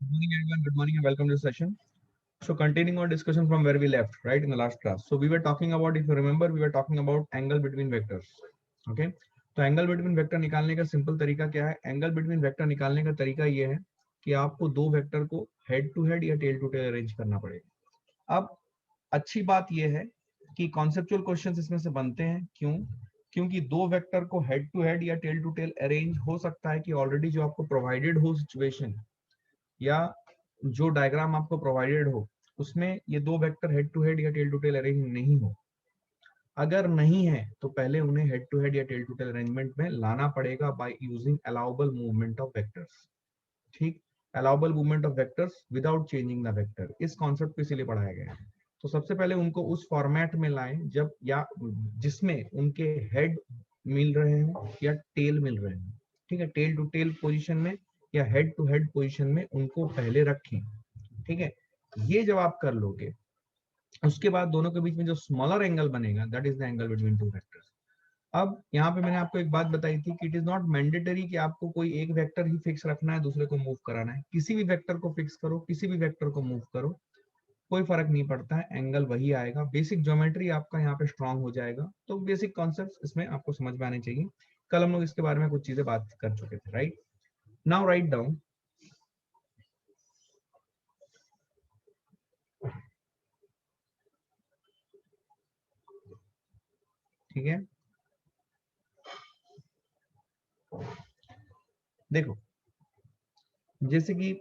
Good morning, everyone. Good morning and welcome to the session. So, continuing our discussion from where we left, right, in the last class. So, we were talking about, if you remember, we were talking about angle between vectors. Okay. तो angle between vector निकालने का simple तरीका क्या है? Angle between vector निकालने का तरीका ये है कि आपको दो वेक्टर को हेड टू हेड या टेल टू टेल अरेंज करना पड़ेगा। अब अच्छी बात यह है कि कॉन्सेप्चुअल क्वेश्चंस इसमें से बनते हैं। क्यों? क्योंकि दो वेक्टर को हेड टू हेड या टेल टू टेल अरेंज हो सकता है कि ऑलरेडी जो आपको प्रोवाइडेड हो सिचुएशन या जो डायग्राम आपको प्रोवाइडेड हो उसमें ये दो वेक्टर हेड टू हेड या टेल टू टेल अरेंज नहीं हो। अगर नहीं है तो पहले उन्हें हेड टू हेड या टेल टू टेल अरेंजमेंट में लाना पड़ेगा by using allowable movement of vectors. ठीक, allowable movement of vectors without changing the vector, इस कॉन्सेप्ट को इसीलिए पढ़ाया गया है। तो सबसे पहले उनको उस फॉर्मेट में लाएं जब या जिसमें उनके हेड मिल रहे हो या टेल मिल रहे हो। ठीक है, टेल टू टेल पोजीशन में या हेड टू हेड पोजीशन में उनको पहले रखें। ठीक है, ये जब आप कर लोगे उसके बाद दोनों के बीच में जो स्मॉलर एंगल बनेगा that is the angle between two vectors. अब यहाँ पे मैंने आपको एक बात बताई थी कि इट इज नॉट मैंडेटरी कि आपको कोई एक वेक्टर ही फिक्स रखना है, दूसरे को मूव कराना है। किसी भी वेक्टर को फिक्स करो, किसी भी वेक्टर को मूव करो, कोई फर्क नहीं पड़ता है, एंगल वही आएगा। बेसिक ज्योमेट्री आपका यहाँ पे स्ट्रांग हो जाएगा। तो बेसिक कॉन्सेप्ट्स इसमें आपको समझ में आने चाहिए। कल हम लोग इसके बारे में कुछ चीजें बात कर चुके थे, राइट? नाउ राइट डाउन, ठीक है। देखो, जैसे कि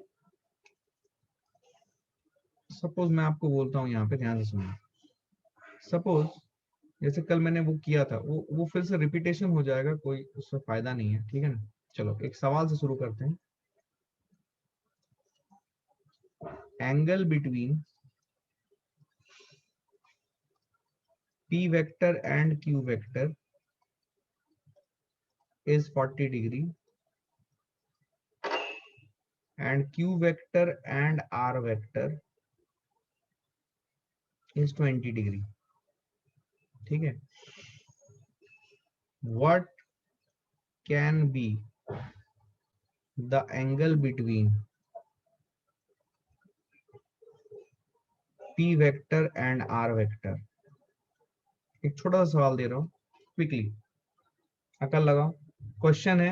सपोज मैं आपको बोलता हूँ, यहाँ पे ध्यान से सुनो। सपोज जैसे कल मैंने वो किया था, वो फिर से रिपीटेशन हो जाएगा, कोई उससे फायदा नहीं है, ठीक है ना। चलो एक सवाल से शुरू करते हैं। Angle between P vector and Q vector is 40 degree and Q vector and R vector is 20 degree। ठीक है, what can be the angle between P vector and R vector? एक छोटा सा सवाल दे रहा हूँ, क्विकली अकल लगाओ। क्वेश्चन है,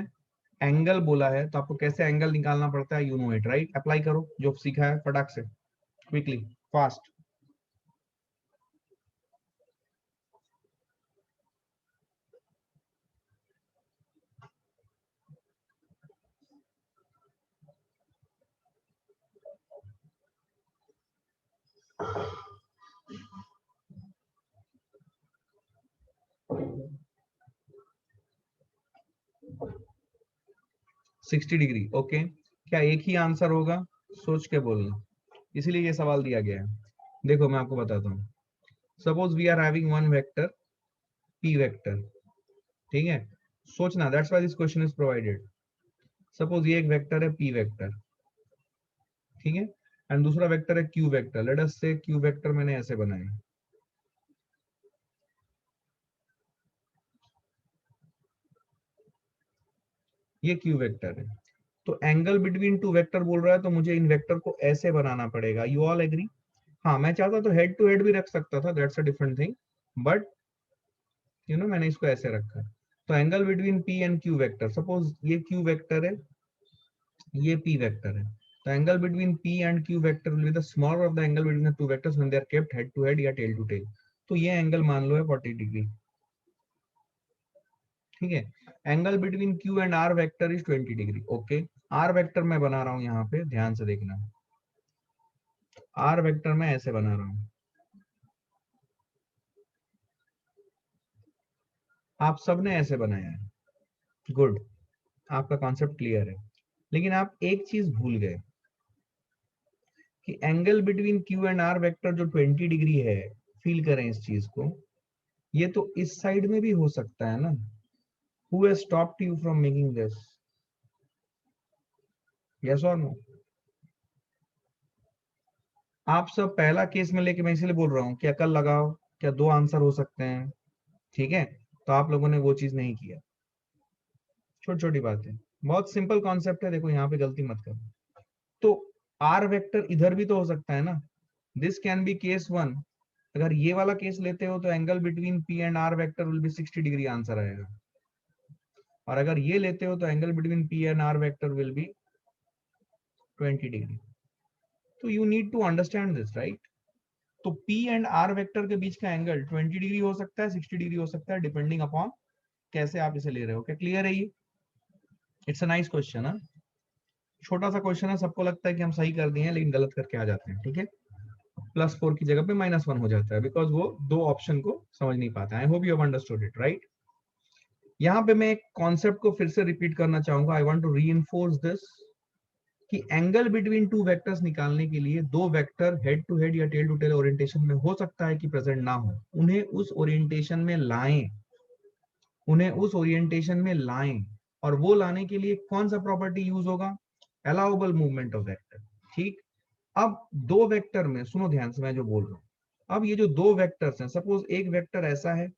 एंगल बोला है तो आपको कैसे एंगल निकालना पड़ता है, you know it, right? Apply करो जो सीखा है फटाक से, quickly, fast. Sixty degree, okay. क्या एक ही आंसर होगा? सोच के बोलना, इसीलिए ये सवाल दिया गया है। देखो मैं आपको बताता हूँ। Suppose we are having one vector P vector, ठीक है। सोचना, that's why this question is provided. Suppose ये एक वेक्टर है P वेक्टर, ठीक है, एंड दूसरा वेक्टर है Q वेक्टर। लेट अस से Q वेक्टर मैंने ऐसे बनाया, ये Q वेक्टर है। तो एंगल बिटवीन टू वेक्टर बोल रहा है तो मुझे इन वेक्टर को ऐसे बनाना पड़ेगा। You all agree? हाँ, मैं चाहता तो हेड टू हेड भी रख सकता था, that's a different thing, but you know मैंने इसको ऐसे रखा है। तो angle between P and Q vector, suppose ये Q वेक्टर है, ये P वेक्टर है। तो angle between P and Q vector will be the smaller of the angle between the two vectors when they are kept head to head या tail to tail. तो ये angle मान लो है 40 degree, ठीक है। Angle between Q and R vector is 20 degree, okay. R vector मैं बना रहा हूं, यहाँ पे ध्यान से देखना। R वेक्टर मैं ऐसे बना रहा हूं, आप सबने ऐसे बनाया है, गुड, आपका कॉन्सेप्ट क्लियर है। लेकिन आप एक चीज भूल गए कि angle between Q and R vector जो 20 डिग्री है, फील करें इस चीज को, ये तो इस साइड में भी हो सकता है ना। Who has stopped you from making this? Yes or no? आप सब पहला केस में लेके मैं इसीलिए बोल रहा हूँ कि अकल लगाओ, क्या दो आंसर हो सकते हैं, ठीक है। तो आप लोगों ने वो चीज नहीं किया। छोटी छोटी बात है, बहुत सिंपल कॉन्सेप्ट है, देखो यहाँ पे गलती मत करो। तो आर वेक्टर इधर भी तो हो सकता है ना, this can be case one. अगर ये वाला केस लेते हो तो angle between P and R vector will be 60 degree, answer आएगा। और अगर ये लेते हो तो angle between P and R vector will be 20 degree. तो you need to understand this, right. तो P एंड R वेक्टर के बीच का एंगल 20 डिग्री हो सकता है, 60 डिग्री हो सकता है, डिपेंडिंग अपॉन कैसे आप इसे ले रहे हो। क्या क्लियर है ये? इट्स अ नाइस क्वेश्चन है, छोटा सा क्वेश्चन है, सबको लगता है कि हम सही कर दिए हैं लेकिन गलत करके आ जाते हैं, ठीक है। +4 की जगह पे -1 हो जाता है, बिकॉज वो दो ऑप्शन को समझ नहीं पाता है। आई hope you have understood it, right. यहाँ पे मैं एक कॉन्सेप्ट को फिर से रिपीट करना चाहूंगा, I want to reinforce this, कि एंगल बिटवीन टू वेक्टर्स निकालने के लिए दो वेक्टर हेड टू हेड या टेल टू टेल ओरिएंटेशन में हो सकता है कि प्रेजेंट ना हो, उन्हें उस ओरिएंटेशन में लाएं, उन्हें उस ओरिएंटेशन में लाएं। और वो लाने के लिए कौन सा प्रॉपर्टी यूज होगा? अलाउबल मूवमेंट ऑफ वेक्टर, ठीक। अब दो वेक्टर में सुनो ध्यान से मैं जो बोल रहा हूं, अब ये जो दो वेक्टर्स हैं, सपोज एक वेक्टर ऐसा है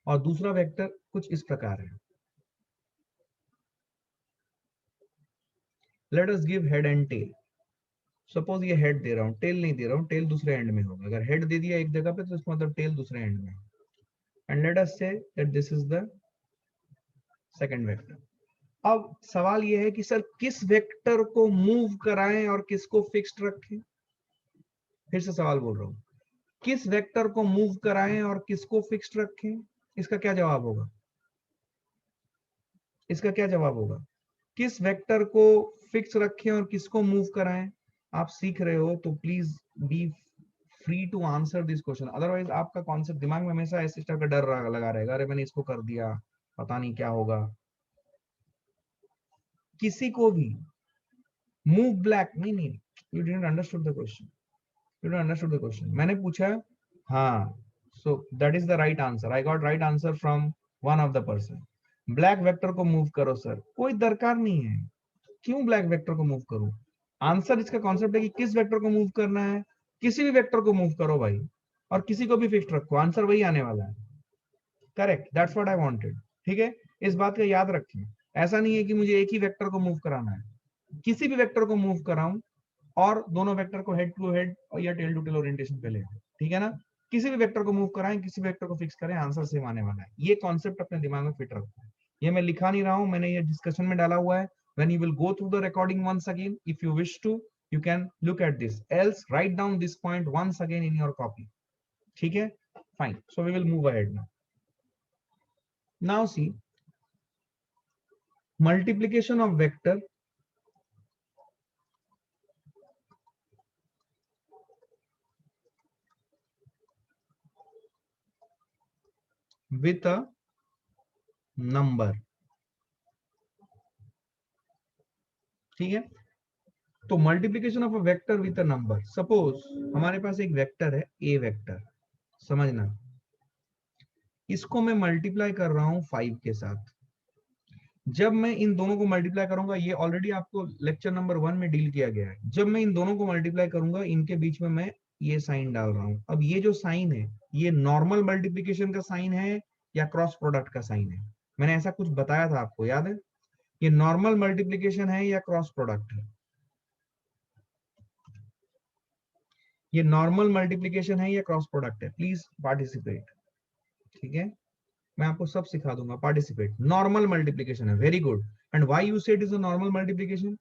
और दूसरा वेक्टर कुछ इस प्रकार है। Let us give head and tail. Suppose ये हेड दे रहा हूं, टेल नहीं दे रहा हूं, टेल दूसरे एंड में होगा। अगर हेड दे दिया एक जगह पे तो इसका मतलब टेल दूसरे एंड में। And let us say that this is the second vector. अब सवाल ये है कि सर किस वेक्टर को मूव कराएं और किसको फिक्स्ड रखें। फिर से सवाल बोल रहा हूं, किस वेक्टर को मूव कराएं और किसको फिक्स्ड रखें। इसका क्या जवाब होगा? इसका क्या जवाब होगा? किस वेक्टर को फिक्स रखें और किसको मूव कराएं। आप सीख रहे हो तो please be free to answer this question, otherwise आपका कॉन्सेप्ट दिमाग में हमेशा ऐसे टाइप का डर लगा रहेगा, अरे मैंने इसको कर दिया पता नहीं क्या होगा। किसी को भी मूव ब्लैक, नहीं नहीं, you didn't understood the question, you didn't understood the question. मैंने पूछा, हाँ, so that is the right answer, I got right answer from one of the person. Black vector को मूव करो सर, कोई दरकार नहीं है। क्यों ब्लैक वेक्टर को मूव करूं? आंसर इसका कॉन्सेप्ट है कि किस वेक्टर को मूव करना है, किसी भी वेक्टर को मूव करो भाई, और किसी को भी फिक्स्ड रखो, आंसर वही आने वाला है। Correct, that's what I wanted, ठीक है। इस बात का याद रखें, ऐसा नहीं है कि मुझे एक ही वेक्टर को मूव कराना है, किसी भी वेक्टर को मूव कराऊं और दोनों वेक्टर को हेड टू हेड या टेल टू टेल ओरिएंटेशन पे ले, ठीक है ना। किसी भी वेक्टर को मूव कराएं, किसी भी वेक्टर को फिक्स करें, आंसर सेम आने वाला है। ये कॉन्सेप्ट अपने दिमाग में फिट रखो। ये मैं लिखा नहीं रहा हूं, मैंने ये डिस्कशन में डाला हुआ है। when you will go through the recording once again, if you wish to, you can look at this, else write down this point once again in your copy, ठीक है। fine, so we will move ahead now. Now see, multiplication of vector with a number, ठीक है। तो multiplication of a vector with a number, suppose हमारे पास एक vector है ए vector, समझना, इसको मैं मल्टीप्लाई कर रहा हूं 5 के साथ। जब मैं इन दोनों को मल्टीप्लाई करूंगा, ये ऑलरेडी आपको लेक्चर नंबर 1 में डील किया गया है, जब मैं इन दोनों को मल्टीप्लाई करूंगा इनके बीच में मैं ये साइन डाल रहा हूं। अब ये जो साइन है ये नॉर्मल मल्टीप्लीकेशन का साइन है या क्रॉस प्रोडक्ट का साइन है? मैंने ऐसा कुछ बताया था आपको, याद है? ये नॉर्मल मल्टीप्लीकेशन है या क्रॉस प्रोडक्ट है? ये नॉर्मल मल्टीप्लीकेशन है या क्रॉस प्रोडक्ट है? प्लीज पार्टिसिपेट, ठीक है। मैं आपको सब सिखा दूंगा, पार्टिसिपेट। नॉर्मल मल्टीप्लीकेशन है, very good. And why you said is a normal multiplication?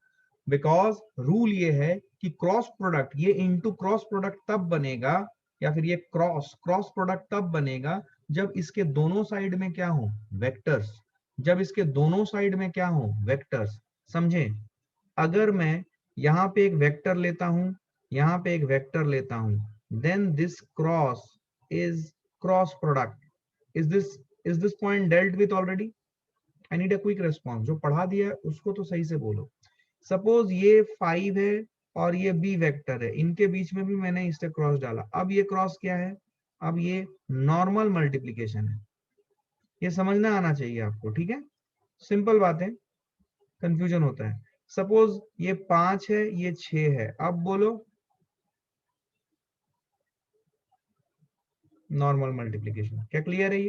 Because rule ये है कि क्रॉस प्रोडक्ट, ये इनटू क्रॉस प्रोडक्ट तब बनेगा, या फिर ये क्रॉस क्रॉस प्रोडक्ट तब बनेगा जब इसके दोनों साइड में क्या हो? वेक्टर्स। जब इसके दोनों साइड में क्या हो? वेक्टर्स, समझे। अगर मैं यहां पे एक वेक्टर लेता हूं, यहां पे एक वेक्टर लेता हूं, then this cross is cross product. Is this point dealt with already? I need a quick response, जो पढ़ा दिया है उसको तो सही से बोलो। सपोज ये 5 है और ये बी वेक्टर है, इनके बीच में भी मैंने इससे क्रॉस डाला। अब ये क्रॉस क्या है? अब ये नॉर्मल मल्टीप्लीकेशन है। ये समझना आना चाहिए आपको, ठीक है। सिंपल बात है, कंफ्यूजन होता है। सपोज ये 5 है, ये 6 है, अब बोलो नॉर्मल मल्टीप्लीकेशन। क्या क्लियर है?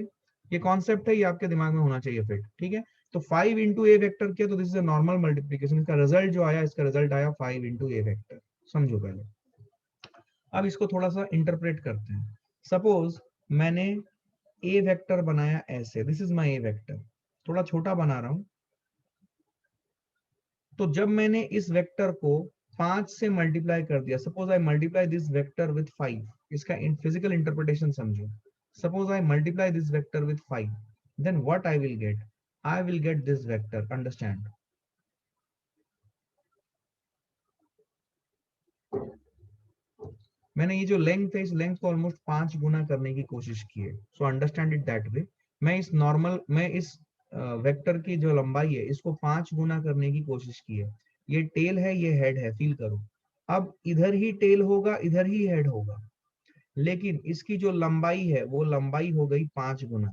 ये कॉन्सेप्ट है, ये आपके दिमाग में होना चाहिए फिट, ठीक है। तो 5 इंटू ए वेक्टर किया तो this is a normal multiplication, इसका रिजल्ट जो आया, इसका रिजल्ट आया 5 इंटू ए वेक्टर। समझो पहले। अब इसको थोड़ा सा इंटरप्रेट करते हैं। सपोज मैंने ए वेक्टर बनाया ऐसे, this is my A vector, थोड़ा छोटा बना रहा हूं। तो जब मैंने इस वेक्टर को 5 से मल्टीप्लाई कर दिया, suppose I multiply this vector with 5, इसका फिजिकल इंटरप्रिटेशन समझो। Suppose I multiply this vector with 5, then what I will get? I will get this vector, understand? मैंने ये जो लेंथ है, इस लेंथ को ऑलमोस्ट 5 गुना करने की कोशिश की है। So understand it that way. मैं इस वेक्टर की जो लंबाई है इसको 5 गुना करने की कोशिश की है। ये टेल है, ये हेड है, फील करो। अब इधर ही टेल होगा, इधर ही हेड होगा, लेकिन इसकी जो लंबाई है वो लंबाई हो गई 5 गुना।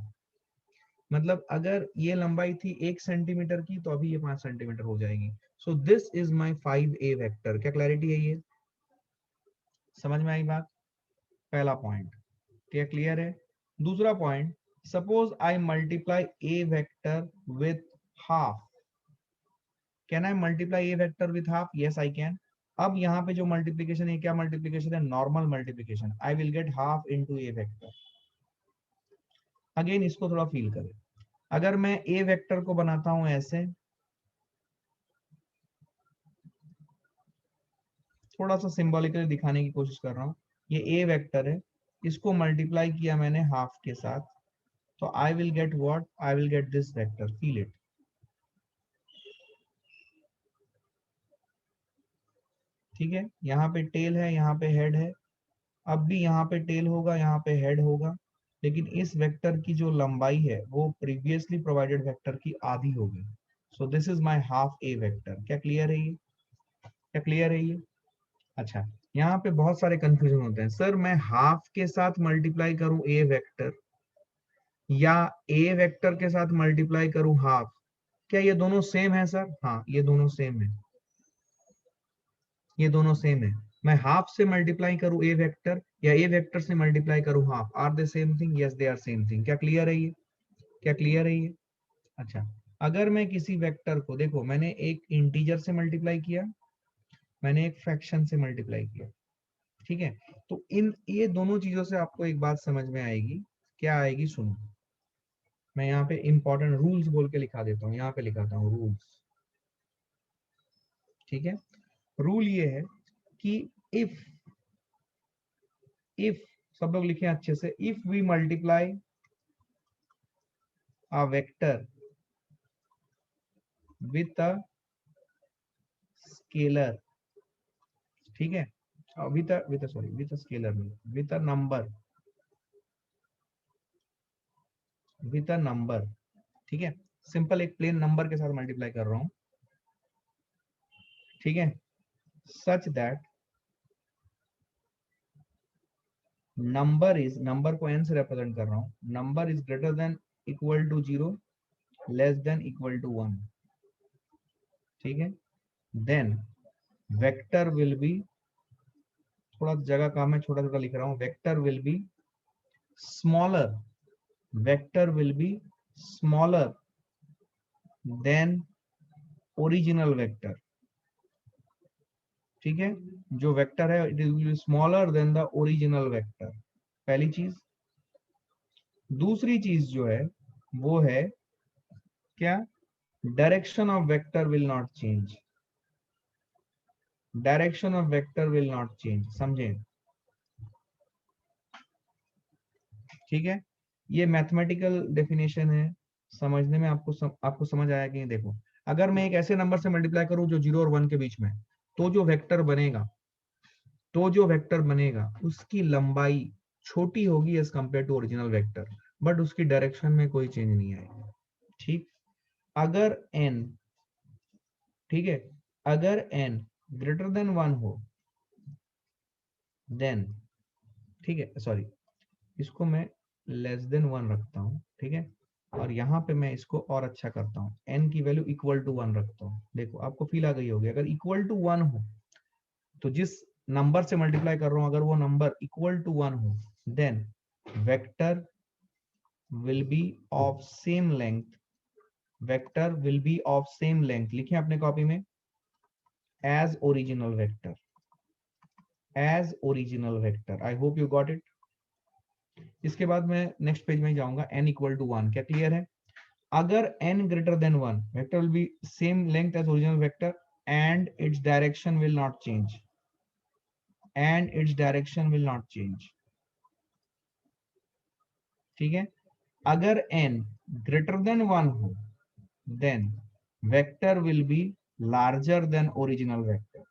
मतलब अगर ये लंबाई थी 1 सेंटीमीटर की, तो अभी ये 5 सेंटीमीटर हो जाएगी। So this is my 5a vector. क्या क्लैरिटी है? ये समझ में आई बात? पहला पॉइंट क्या क्लियर है? दूसरा point, suppose I multiply A vector with half. Can I multiply A vector with half? Yes I can. अब यहाँ पे जो मल्टीप्लीकेशन है, क्या मल्टीप्लीकेशन है? Normal multiplication. I will gate half into A vector. Again इसको थोड़ा फील करें। अगर मैं ए वेक्टर को बनाता हूं ऐसे, थोड़ा सा सिंबॉलिकली दिखाने की कोशिश कर रहा हूं। ये ए वेक्टर है, इसको मल्टीप्लाई किया मैंने हाफ के साथ, तो आई will get what? I will get this vector. Feel it. ठीक है, यहाँ पे टेल है, यहाँ पे हेड है। अब भी यहाँ पे टेल होगा, यहाँ पे हेड होगा, लेकिन इस वेक्टर की जो लंबाई है वो प्रीवियसली प्रोवाइडेड वेक्टर की आधी होगी। So this is my half A vector. क्या क्लियर है ये? क्या क्लियर है ये? अच्छा, यहाँ पे बहुत सारे कंफ्यूजन होते हैं। सर मैं हाफ के साथ मल्टीप्लाई करूं ए वेक्टर, या ए वेक्टर के साथ मल्टीप्लाई करूं हाफ, क्या ये दोनों सेम है? सर हाँ, ये दोनों सेम है, ये दोनों सेम है। मैं हाफ से मल्टीप्लाई करूं ए वेक्टर, या ए वेक्टर से मल्टीप्लाई करूं half, are they same thing? Yes they are same thing. क्या क्लियर है ये? क्या क्लियर है ये? अच्छा, अगर मैं किसी वेक्टर को, देखो मैंने एक इंटीजर से मल्टीप्लाई किया, मैंने एक फ्रैक्शन से मल्टीप्लाई किया, ठीक है? तो इन ये दोनों चीजों से आपको एक बात समझ में आएगी। क्या आएगी? सुनो, मैं यहाँ पे इंपॉर्टेंट रूल्स बोल के लिखा देता हूँ, यहाँ पे लिखाता हूँ रूल्स। ठीक है, रूल ये है कि इफ सब लोग लिखे अच्छे से, if we multiply a vector with a scalar, ठीक है, विथ स्केलर नहीं, with a number, with a number, ठीक है, सिंपल एक प्लेन नंबर के साथ मल्टीप्लाई कर रहा हूं, ठीक है, सच दैट नंबर को n से रिप्रेजेंट कर रहा हूं, number is greater than equal to 0, less than equal to 1, ठीक है, देन वेक्टर विल बी, थोड़ा जगह काम है, छोटा छोटा लिख रहा हूं, vector will be smaller, vector will be smaller than original vector, ठीक है, जो वेक्टर है it will be smaller than the original vector, पहली चीज। दूसरी चीज जो है वो है क्या? Direction of vector will not change, direction of vector will not change, समझे? ठीक है, ये मैथमेटिकल डेफिनेशन है, समझने में आपको समझ आया कि नहीं? देखो, अगर मैं एक ऐसे नंबर से मल्टीप्लाई करूं जो 0 और 1 के बीच में, तो जो वेक्टर बनेगा, उसकी लंबाई छोटी होगी as compare to original vector, but उसकी डायरेक्शन में कोई चेंज नहीं आएगा। ठीक, अगर n, ठीक है, अगर n ग्रेटर देन 1 हो, देन, ठीक है, सॉरी, इसको मैं लेस देन 1 रखता हूं, ठीक है, और यहाँ पे मैं इसको और अच्छा करता हूँ, n की वैल्यू इक्वल टू 1 रखता हूँ। देखो आपको फील आ गई होगी, अगर इक्वल टू 1 हो, तो जिस नंबर से मल्टीप्लाई कर रहा हूं अगर वो नंबर इक्वल टू 1 हो, then vector will be of same length vector will be of same length, लिखिए अपने कॉपी में, as original vector, as original vector. I hope you got it. इसके बाद मैं नेक्स्ट पेज में जाऊंगा, n इक्वल टू 1, क्या क्लियर है? अगर n greater than 1, vector will be same length as original vector and its direction will not change, and its direction will not change. ठीक है, अगर n ग्रेटर देन 1 हो, then vector will be larger than original vector,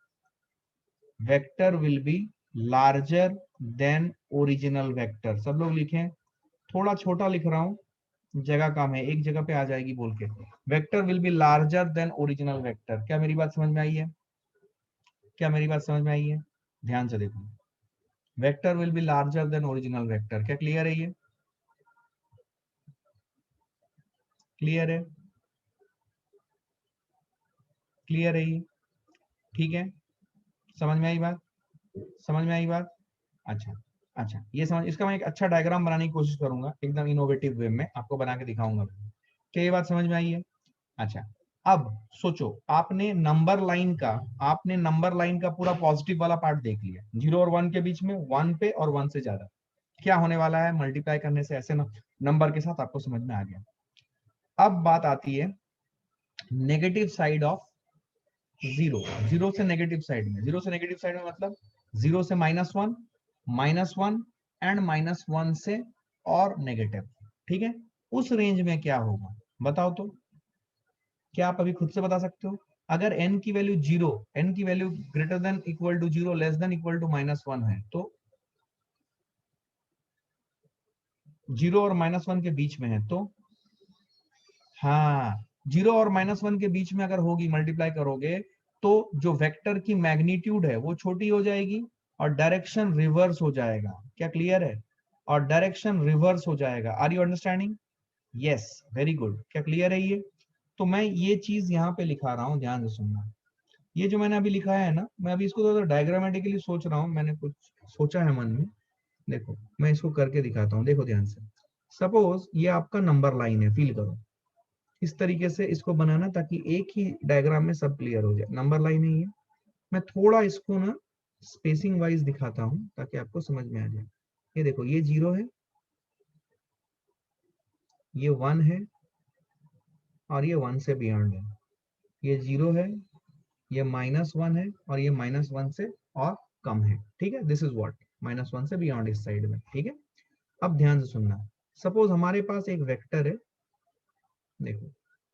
vector will be larger than original vector. सब लोग लिखें, थोड़ा छोटा लिख रहा हूं, जगह कम है, एक जगह पे आ जाएगी बोल के। Vector will be larger than original vector. क्या मेरी बात समझ में आई है? क्या मेरी बात समझ में आई है? ध्यान से देखो, vector will be larger than original vector. क्या क्लियर है? ये क्लियर है? क्लियर है ये? ठीक है, समझ में आई बात? समझ में आई बात? अच्छा, अच्छा, ये समझ, इसका मैं एक अच्छा डायग्राम बनाने की कोशिश करूंगा, एकदम इनोवेटिव वे में आपको बना के दिखाऊंगा। क्या ये बात समझ में आई है? अच्छा, अब सोचो, आपने नंबर लाइन का पूरा पॉजिटिव वाला पार्ट देख लिया, 0 और 1 के बीच में, 1 पे और 1 से ज्यादा क्या होने वाला है मल्टीप्लाई करने से, ऐसे नंबर के साथ आपको समझ में आ गया। अब बात आती है negative side of zero, zero से नेगेटिव साइड में, जीरो से नेगेटिव साइड में मतलब 0 से -1, -1 एंड -1 से और नेगेटिव। ठीक है, उस रेंज में क्या होगा बताओ तो, क्या आप अभी खुद से बता सकते हो? अगर n की वैल्यू 0, n की value greater than equal to 0, less than equal to -1 है, तो 0 और -1 के बीच में है, तो हाँ, 0 और -1 के बीच में अगर होगी, मल्टीप्लाई करोगे तो जो वेक्टर की मैग्नीट्यूड है वो छोटी हो जाएगी और डायरेक्शन रिवर्स हो जाएगा। क्या क्लियर है? और डायरेक्शन रिवर्स हो जाएगा। Are you understanding? Yes, very good. क्या क्लियर है ये? तो मैं ये चीज यहाँ पे लिखा रहा हूँ, ध्यान से सुनना। ये जो मैंने अभी लिखा है ना, मैं अभी इसको थोड़ा डायग्रामेटिकली सोच रहा हूँ, मैंने कुछ सोचा है मन में। देखो, मैं इसको करके दिखाता हूँ, देखो ध्यान से। सपोज ये आपका नंबर लाइन है, फील करो, इस तरीके से इसको बनाना ताकि एक ही डायग्राम में सब क्लियर हो जाए। नंबर लाइन है ये, मैं थोड़ा इसको ना स्पेसिंग वाइज दिखाता हूँ ताकि आपको समझ में आ जाए। ये देखो, ये 0 है, ये 1 है, और ये 1 से बियॉन्ड है। ये 0 है, ये -1 है, और ये -1 से और कम है। ठीक है, दिस इज व्हाट, -1 से बियॉन्ड इस साइड में। ठीक है, अब ध्यान से सुनना। सपोज हमारे पास एक वेक्टर है, देखो,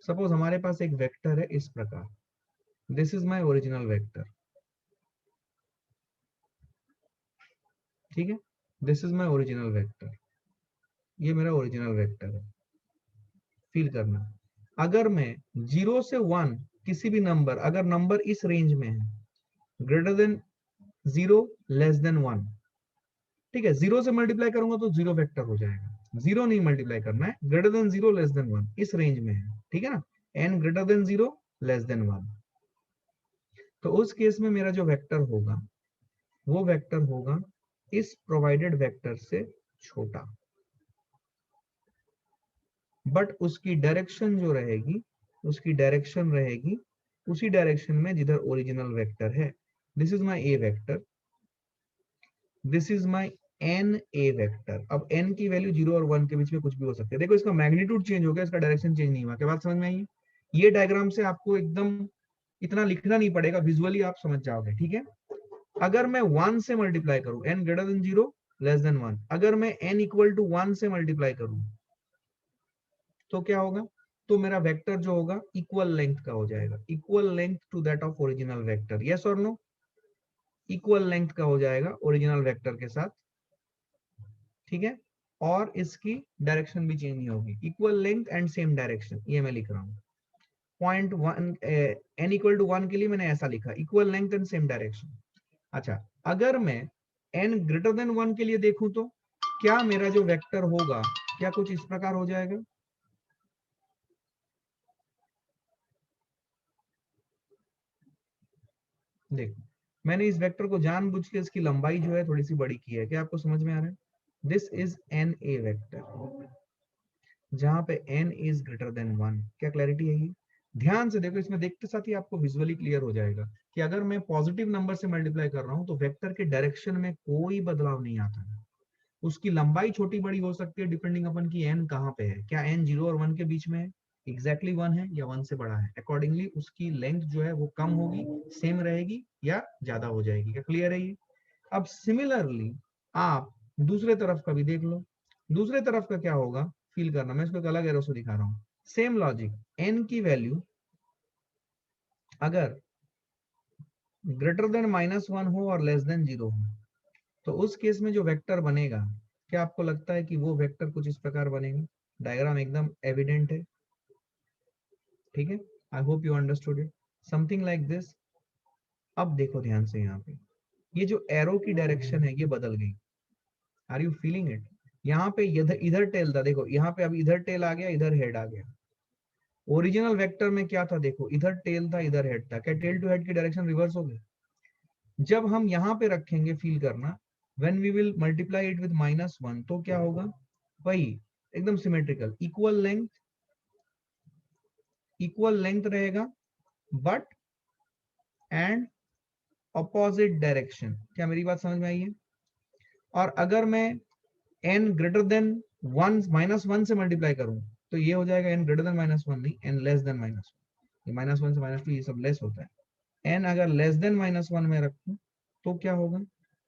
सपोज हमारे पास एक वेक्टर है इस प्रकार, this is my original vector. ठीक है, this is my original vector, ये मेरा ओरिजिनल वेक्टर है। फील करना, अगर मैं 0 से 1 किसी भी नंबर, अगर नंबर इस रेंज में है, ग्रेटर देन 0, लेस देन 1, ठीक है, 0 से मल्टीप्लाई करूंगा तो 0 वेक्टर हो जाएगा। 0 नहीं मल्टीप्लाई करना है, ग्रेटर देन 0, लेस देन 1, इस रेंज में है। ठीक है ना, n greater then 0, less then 1, तो उस केस में मेरा जो वेक्टर होगा वो वेक्टर होगा इस प्रोवाइडेड वेक्टर से छोटा, बट उसकी डायरेक्शन जो रहेगी, उसकी डायरेक्शन रहेगी उसी डायरेक्शन में जिधर ओरिजिनल वेक्टर है। This is my A vector, this is my N A vector. अब n की वैल्यू 0 और 1 के बीच में कुछ भी हो सकती है। देखो, इसका मैग्नीट्यूड चेंज हो गया, इसका डायरेक्शन चेंज नहीं हुआ। क्या बात समझ में आई? ये डायग्राम से आपको एकदम इतना लिखना नहीं पड़ेगा, विजुअली आप समझ जाओगे। ठीक है, अगर मैं 1 से मल्टीप्लाई करूं, n greater then 0, less then 1, अगर मैं n इक्वल टू 1 से मल्टीप्लाई करूं तो क्या होगा? तो मेरा वेक्टर जो होगा इक्वल लेंथ का हो जाएगा, equal length to that of original vector. Yes और नो? इक्वल लेंथ का हो जाएगा ओरिजिनल वेक्टर के साथ। ठीक है, और इसकी डायरेक्शन भी चेंज नहीं होगी, equal length and same direction, ये मैं लिख रहा हूँ। पॉइंट 1, n इक्वल टू 1 के लिए मैंने ऐसा लिखा, equal length and same direction. अच्छा, अगर मैं n ग्रेटर देन 1 के लिए देखूं तो क्या मेरा जो वेक्टर होगा, क्या कुछ इस प्रकार हो जाएगा? देखो, मैंने इस वेक्टर को जानबूझ के इसकी लंबाई जो है थोड़ी सी बड़ी की है। क्या आपको समझ में आ रहा है? This is N A vector, जहां पे n इज ग्रेटर देन 1। क्या क्लैरिटी है ये? ध्यान से देखो, इसमें देखते साथ ही आपको विजुअली क्लियर हो जाएगा कि अगर मैं पॉजिटिव नंबर से मल्टीप्लाई कर रहा हूं तो वेक्टर के डायरेक्शन में कोई बदलाव नहीं आता है। उसकी लंबाई छोटी बड़ी हो सकती है डिपेंडिंग अपन की n कहाँ पे है। क्या n 0 और 1 के बीच में है, एग्जैक्टली 1 है, या 1 से बड़ा है? अकॉर्डिंगली उसकी लेंथ जो है वो कम होगी, सेम रहेगी, या ज्यादा हो जाएगी। क्या क्लियर है ये? अब सिमिलरली आप दूसरे तरफ का भी देख लो। दूसरे तरफ का क्या होगा, फील करना, मैं इसको एक अलग एरो से दिखा रहा हूं। सेम लॉजिक, n की वैल्यू अगर ग्रेटर देन -1 हो और लेस देन 0 हो, तो उस केस में जो वेक्टर बनेगा, क्या आपको लगता है कि वो वेक्टर कुछ इस प्रकार बनेगा? डायग्राम एकदम एविडेंट है, ठीक है। आई hope you understood it, something like this. अब देखो ध्यान से, यहाँ पे ये जो एरो की डायरेक्शन है ये बदल गई। Are you feeling it? यहाँ पे इधर इधर टेल था, देखो यहाँ पे अब इधर टेल आ गया, इधर हेड आ गया। ओरिजिनल वेक्टर में क्या था, देखो इधर टेल था, इधर हेड था। क्या टेल टू हेड की डायरेक्शन रिवर्स हो गई? जब हम यहाँ पे रखेंगे, फील करना, when we will multiply it with -1, तो क्या होगा? वही एकदम सिमेट्रिकल, इक्वल लेंथ रहेगा, बट एंड अपोजिट डायरेक्शन। क्या मेरी बात समझ में आई है? और अगर मैं n ग्रेटर देन 1 -1 से मल्टीप्लाई करूं, तो ये हो जाएगा n ग्रेटर देन -1, नहीं, n लेस देन -1। ये -1 से -2 ये सब लेस होता है। n अगर लेस देन -1 में रखूं तो क्या होगा?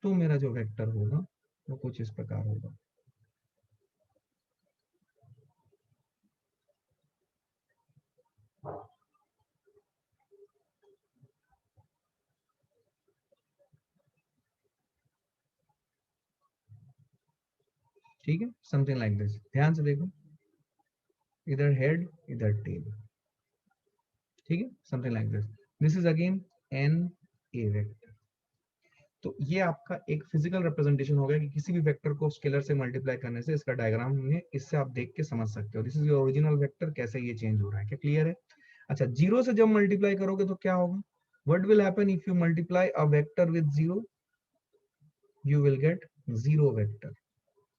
तो मेरा जो वेक्टर होगा वो कुछ इस प्रकार होगा। ठीक है, समथिंग लाइक दिस। ध्यान से देखो, इधर हेड, इधर टेल, ठीक है, something like this. This is again N A vector. तो ये आपका एक फिजिकल रिप्रेजेंटेशन हो गया कि किसी भी वेक्टर को स्केलर से मल्टीप्लाई करने से इसका डायग्राम में इससे आप देख के समझ सकते हो, this is your original vector, कैसे ये चेंज हो रहा है। क्या क्लियर है? अच्छा, जीरो से जब मल्टीप्लाई करोगे तो क्या होगा? What will happen if you multiply a vector with zero? You will get zero vector.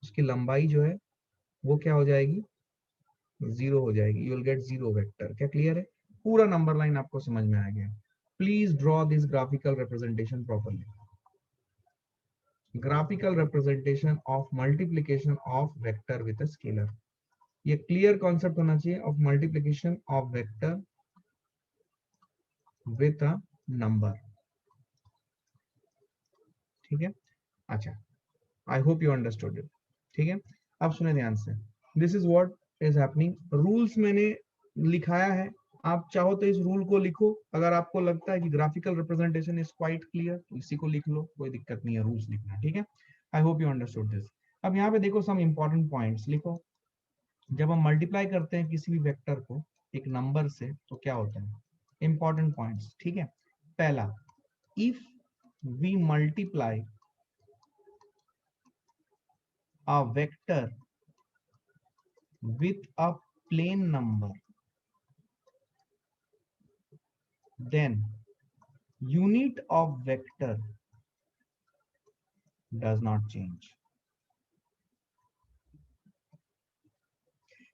उसकी लंबाई जो है वो क्या हो जाएगी? जीरो हो जाएगी। You will get zero vector. क्या क्लियर है? पूरा नंबर लाइन आपको समझ में आ गया? Please draw this graphical representation properly. Graphical representation of multiplication of vector with a scalar. ये क्लियर कॉन्सेप्ट होना चाहिए of multiplication of vector with a number, ठीक है। अच्छा, आई होप यू अंडरस्टूड इट, ठीक है। अब सुने ध्यान से, this is what is happening. Rules मैंने लिखाया है, आप चाहो तो इस रूल को लिखो। अगर आपको लगता है कि graphical representation is quite clear तो इसी को लिख लो, कोई दिक्कत नहीं है रूल्स लिखना, ठीक है। आई होप यू अंडरस्टूड दिस। अब यहाँ पे देखो, सम इंपॉर्टेंट पॉइंट्स लिखो। जब हम मल्टीप्लाई करते हैं किसी भी वेक्टर को एक नंबर से तो क्या होता है? इंपॉर्टेंट पॉइंट्स, ठीक है। पहला, if we multiply a vector with a plain number, then unit of vector does not change.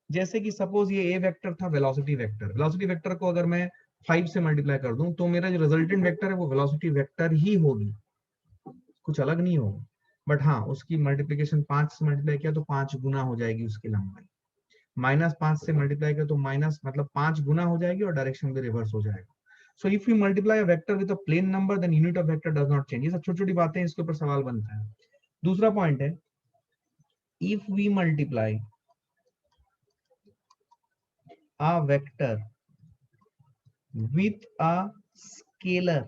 जैसे कि सपोज ये ए वेक्टर था, वेलोसिटी वेक्टर। वेलोसिटी वेक्टर को अगर मैं 5 से मल्टीप्लाई कर दूं तो मेरा जो रिजल्टेंट वेक्टर है वो वेलोसिटी वेक्टर ही होगी, कुछ अलग नहीं होगा। बट हाँ, उसकी मल्टीप्लीकेशन 5 से मल्टीप्लाई किया तो 5 गुना हो जाएगी उसकी लंबाई। -5 से मल्टीप्लाई किया तो माइनस मतलब 5 गुना हो जाएगी और डायरेक्शन भी रिवर्स हो जाएगा। So if you multiply a vector with a plain number, then unit of vector does not change. ये सब छोटी छोटी बातें हैं, इसके ऊपर सवाल बनता है। दूसरा पॉइंट है, if we multiply a vector with a scalar,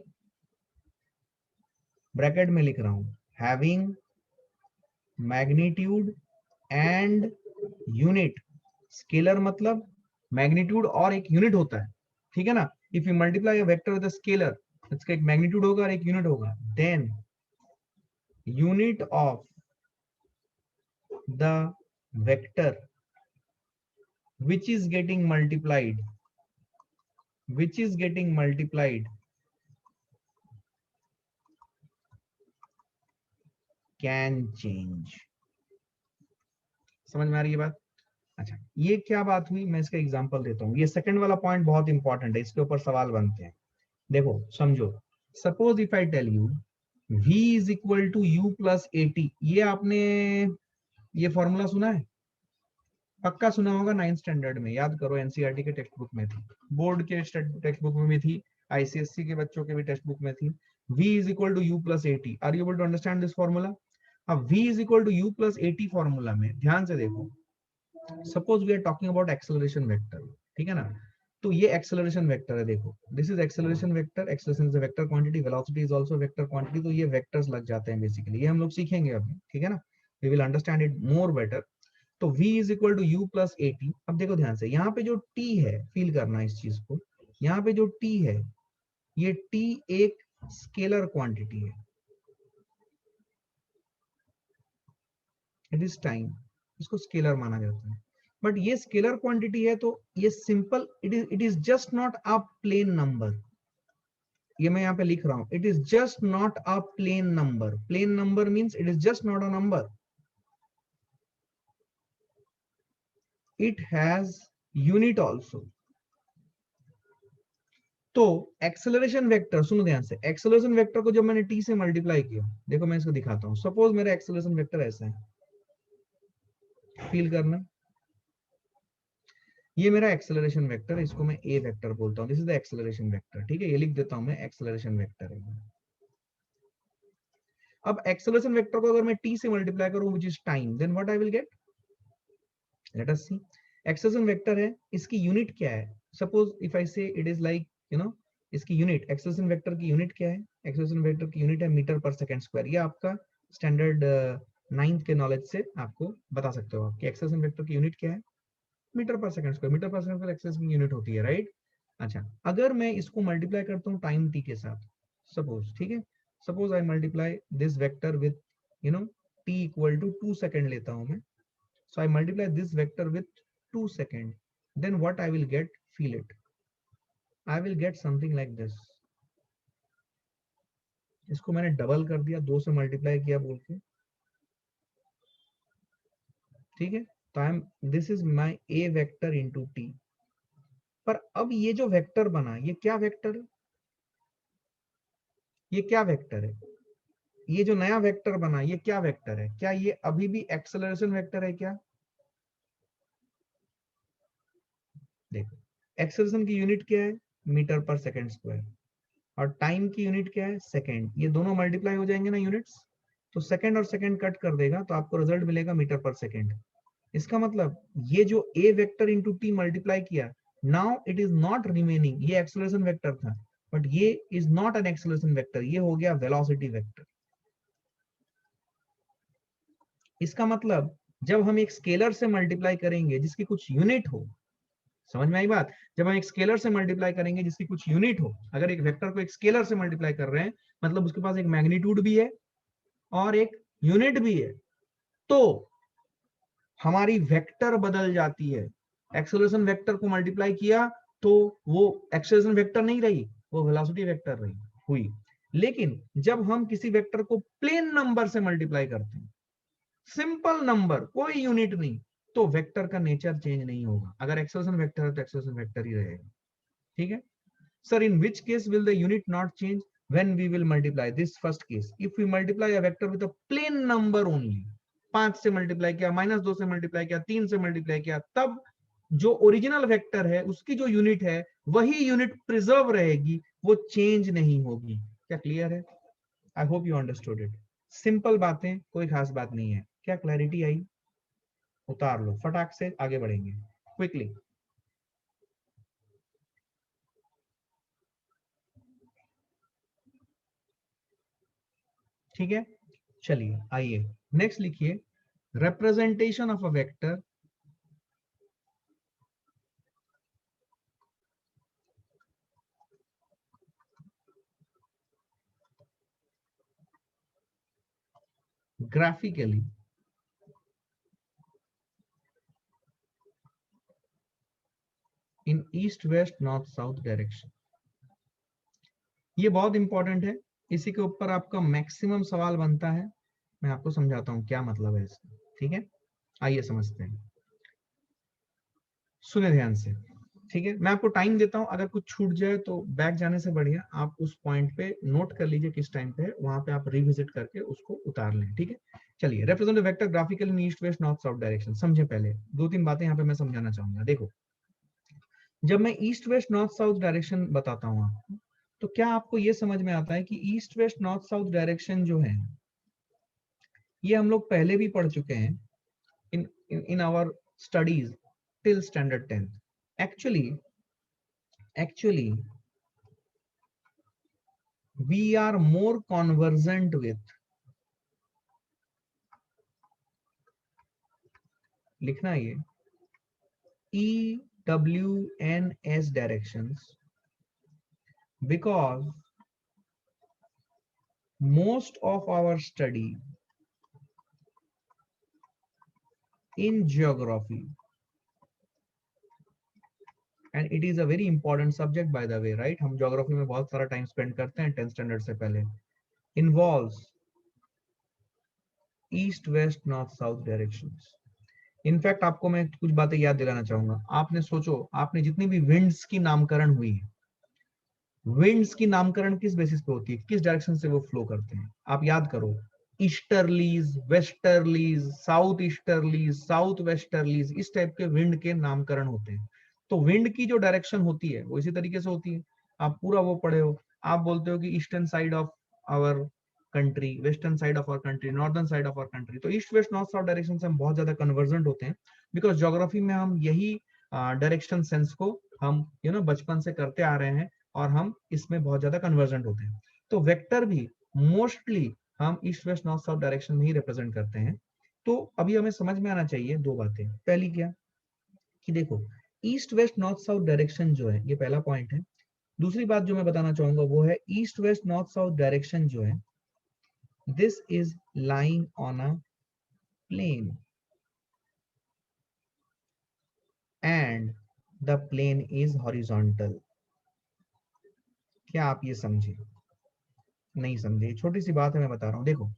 bracket में लिख रहा हूं, having magnitude and unit। Scalar मतलब मैग्नीट्यूड और एक यूनिट होता है, ठीक है ना। If you multiply a vector with a scalar, इसका एक मैग्नीट्यूड होगा और एक यूनिट होगा, then unit of the vector which is getting multiplied can change। समझ में आ रही है बात? अच्छा, ये क्या बात हुई, मैं इसका एग्जांपल देता हूँ। ये सेकंड वाला पॉइंट बहुत इंपॉर्टेंट है, इसके ऊपर सवाल बनते हैं। देखो समझो, suppose if I tell you v is equal to u plus a t. ये आपने ये फॉर्मूला सुना है, पक्का सुना होगा, 9th स्टैंडर्ड में, याद करो, एनसीईआरटी के टेक्स्ट बुक में थी, बोर्ड के टेक्स्ट बुक में भी थी, आईसीएससी के बच्चों के भी टेक्स्ट बुक में थी। v is equal to u plus a t. Are you able to understand this formula? अब v is equal to u plus a t formula में ध्यान से देखो, suppose we are talking about acceleration vector, ठीक है ना? तो ये एक्सेलरेशन वेक्टर है, देखो this is acceleration vector, acceleration is a vector quantity, velocity is also vector quantity. तो ये वेक्टर्स लग जाते हैं बेसिकली, ये हम लोग सीखेंगे अभी, ठीक है ना? We will understand it more better. तो v is equal to u plus a t. अब देखो ध्यान से, यहाँ पे जो t है, फील करना इस चीज को, यहाँ पे जो t है, ये t एक स्केलर क्वांटिटी है, इट इज टाइम, इसको स्केलर माना जाता है। बट ये स्केलर क्वांटिटी है, तो ये simple, it is just not a plain number. ये मैं यहाँ पे लिख रहा हूं, it is just not a plain number. Plain number means it is just not a number, it has unit also. तो एक्सेलरेशन वेक्टर, सुनो ध्यान से, एक्सेलरेशन वेक्टर को जब मैंने टी से मल्टीप्लाई किया, देखो मैं इसको दिखाता हूं, सपोज मेरा एक्सेलरेशन वेक्टर ऐसा है, फील करना, ये मेरा एक्सेलरेशन वेक्टर है, इसको मैं ए वेक्टर बोलता हूं, this is the acceleration vector, ठीक है, ये लिख देता हूं मैं, एक्सेलरेशन वेक्टर है। अब एक्सेलरेशन वेक्टर को अगर मैं टी से मल्टीप्लाई करूं which is time, then what I will get, let us see. Acceleration vector है, इसकी यूनिट क्या है? Suppose if I say it is like, you know, इसकी यूनिट, एक्सेलरेशन वेक्टर की यूनिट क्या है? एक्सेलरेशन वेक्टर की यूनिट है मीटर पर सेकंड स्क्वायर। ये आपका स्टैंडर्ड 9th के नॉलेज से आपको बता सकते हो कि एक्सेलरेशन वेक्टर की यूनिट क्या है, metre per second square. Metre per second square acceleration की यूनिट होती है, राइट? अच्छा, अगर मैं इसको मल्टीप्लाई करता हूँ टाइम टी के साथ, सपोज, ठीक है, suppose I multiply this vector with, you know, T equal to 2 second लेता हूं मैं, so I multiply this vector with 2 seconds, then what I will get, feel it, I will get something like this। इसको मैंने double कर दिया, 2 से multiply किया बोल के, ठीक है, तो I am, this is my A vector into T. पर अब ये जो वेक्टर बना, ये क्या वेक्टर है? ये क्या वेक्टर है? ये जो नया वेक्टर बना, ये क्या वेक्टर है? क्या ये अभी भी एक्सेलरेशन वेक्टर है क्या? देखो, एक्सेलरेशन की यूनिट क्या है? मीटर पर सेकंड स्क्वायर, और टाइम की यूनिट क्या है? सेकंड। ये दोनों मल्टीप्लाई हो जाएंगे ना यूनिट्स, तो सेकंड और सेकंड कट कर देगा, तो आपको रिजल्ट मिलेगा मीटर पर सेकंड। इसका मतलब ये जो ए वेक्टर इंटू टी मल्टीप्लाई किया, now it is not remaining, ये एक्सेलरेशन वेक्टर था, बट ये is not an acceleration vector, ये हो गया वेलोसिटी वेक्टर। इसका मतलब जब हम एक स्केलर से मल्टीप्लाई करेंगे जिसकी कुछ यूनिट हो, समझ में आई बात? जब हम एक स्केलर से मल्टीप्लाई करेंगे जिसकी कुछ यूनिट हो, अगर एक वेक्टर को एक स्केलर से मल्टीप्लाई कर रहे हैं, मतलब उसके पास एक मैग्नीट्यूड भी है और एक यूनिट भी है, तो हमारी वेक्टर बदल जाती है। एक्सेलरेशन वेक्टर को मल्टीप्लाई किया तो वो एक्सेलरेशन वेक्टर नहीं रही, वो वेलोसिटी वेक्टर रही हुई। लेकिन जब हम किसी वेक्टर को प्लेन नंबर से मल्टीप्लाई करते हैं, सिंपल नंबर, कोई यूनिट नहीं, तो वेक्टर का नेचर चेंज नहीं होगा। अगर एक्सेलरेशन वेक्टर है तो एक्सेलरेशन वेक्टर ही रहेगा, ठीक है? Sir, in which case will the unit not change? When we will multiply this first case, if we multiply a vector with a plain number only, 5 से multiply किया, -2 से multiply किया, 3 से मल्टीप्लाई किया, तब जो ओरिजिनल वेक्टर है उसकी जो यूनिट है वही यूनिट प्रिजर्व रहेगी, वो चेंज नहीं होगी। क्या क्लियर है? आई hope you understood it. Simple बातें, कोई खास बात नहीं है। क्या क्लैरिटी आई? उतार लो फटाक से, आगे बढ़ेंगे क्विकली। ठीक है, चलिए आइए नेक्स्ट लिखिए, representation of a vector graphically in east west north south direction। ये बहुत इंपॉर्टेंट है, इसी के ऊपर आपका मैक्सिमम सवाल बनता है। मैं आपको समझाता हूं क्या मतलब है इसका, ठीक है? आइए समझते हैं। सुने ध्यान से, ठीक है। मैं आपको टाइम देता हूं, अगर कुछ छूट जाए तो बैक जाने से बढ़िया आप उस पॉइंट पे नोट कर लीजिए किस टाइम पे है, वहां पे आप रिविजिट करके उसको उतार लें, ठीक है। चलिए, represent the vector graphically in east west north south direction. समझे, पहले दो तीन बातें यहाँ पे मैं समझाना चाहूंगा। देखो, जब मैं east west north south direction बताता हूँ आपको, तो क्या आपको ये समझ में आता है कि east west north south direction जो है ये हम लोग पहले भी पढ़ चुके हैं in our studies till standard 10th. Actually we are more conversant with, लिखना ये, EWNS directions because most of our study in geography, and it is a very important subject by the way, right? हम geography में बहुत सारा time spend करते हैं 10th standard से पहले, involves east west north south directions. In fact आपको मैं कुछ बातें याद दिलाना चाहूंगा। आपने सोचो, आपने जितनी भी विंड्स की नामकरण हुई है, विंड्स की नामकरण किस बेसिस पे होती है, किस डायरेक्शन से वो फ्लो करते हैं, आप याद करो। Easterlies, westerlies, south easterlies, south westerlies, इस टाइप के विंड के नामकरण होते हैं। तो विंड की जो डायरेक्शन होती है वो इसी तरीके से होती है। आप पूरा वो पढ़े हो, आप बोलते हो कि eastern side of our country, western side of our country, northern side of our country. तो east west north south direction से हम बहुत ज्यादा कन्वर्जेंट होते हैं, बिकॉज ज्योग्राफी में हम यही डायरेक्शन सेंस को हम बचपन से करते आ रहे हैं और हम इसमें बहुत ज्यादा कन्वर्जेंट होते हैं। तो वेक्टर भी मोस्टली हम east west north south direction में ही रिप्रेजेंट करते हैं। तो अभी हमें समझ में आना चाहिए दो बातें। पहली क्या, कि देखो east west north south direction जो है, ये पहला पॉइंट है। दूसरी बात जो मैं बताना चाहूंगा वो है east west north south direction जो है, this is lying on a plane and the plane is horizontal. क्या आप ये समझे? नहीं समझे? छोटी सी बात है, मैं बता रहा हूं। देखो,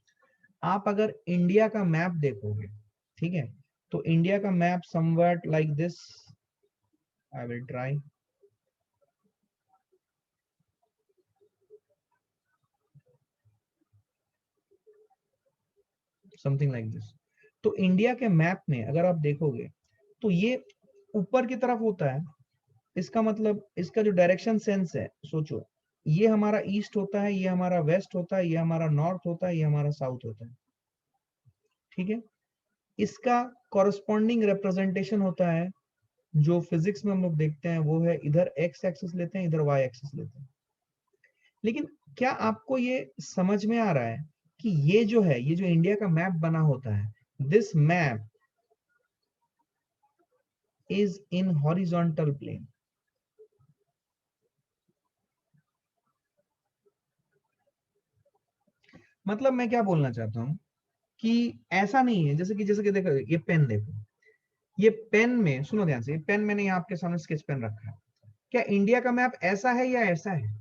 आप अगर इंडिया का मैप देखोगे, ठीक है, तो इंडिया का map somewhat like this, I will try, something like this. तो इंडिया के मैप में अगर आप देखोगे तो ये ऊपर की तरफ होता है। इसका मतलब इसका जो डायरेक्शन सेंस है, सोचो, ये हमारा ईस्ट होता है, ये हमारा वेस्ट होता है, ये हमारा नॉर्थ होता है, ये हमारा साउथ होता है, ठीक है। इसका कॉरस्पॉन्डिंग रिप्रेजेंटेशन होता है जो फिजिक्स में हम लोग देखते हैं, वो है इधर एक्स एक्सिस लेते हैं, इधर वाई एक्सिस लेते हैं। लेकिन क्या आपको ये समझ में आ रहा है कि ये जो है, ये जो इंडिया का मैप बना होता है, this map is in horizontal plane. मतलब मैं क्या बोलना चाहता हूं कि ऐसा नहीं है, जैसे कि देखो, ये पेन देखो, ये पेन में, सुनो ध्यान से, ये पेन मैंने यहाँ आपके सामने स्केच पेन रखा है। क्या इंडिया का मैप ऐसा है या ऐसा है?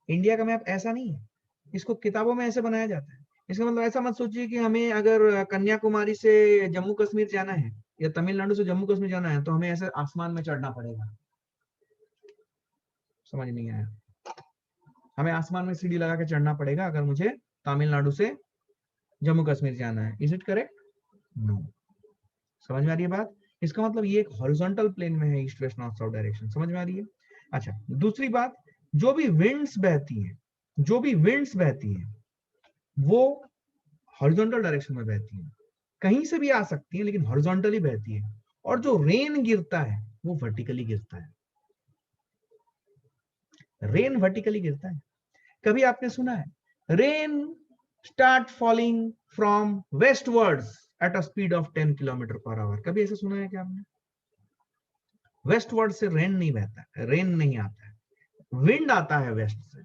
इंडिया का मैप ऐसा नहीं है। इसको किताबों में ऐसे बनाया जाता है। इसका मतलब ऐसा मत सोचिए कि हमें अगर कन्याकुमारी से जम्मू कश्मीर जाना है या तमिलनाडु से जम्मू कश्मीर जाना है तो हमें ऐसे आसमान में चढ़ना पड़ेगा। समझ नहीं आया? हमें आसमान में सीढ़ी लगा के चढ़ना पड़ेगा अगर मुझे तमिलनाडु से जम्मू कश्मीर जाना है। Is it correct? नो। समझ में आ रही है बात? इसका मतलब ये एक हॉरिजॉन्टल प्लेन में है, east west north south direction. समझ में आ रही है? अच्छा, दूसरी बात, जो भी विंड्स बहती है, जो भी विंड्स बहती है वो हॉरिजॉन्टल डायरेक्शन में बहती है। कहीं से भी आ सकती है लेकिन हॉरिजॉन्टली बहती है। और जो रेन गिरता है वो वर्टिकली गिरता है। रेन वर्टिकली गिरता है। कभी आपने सुना है rain start falling from westwards at a speed of 10 kilometre per hour? कभी ऐसे सुना है क्या आपने? वेस्टवर्ड से रेन नहीं बहता है, रेन नहीं आता है। विंड आता है वेस्ट से,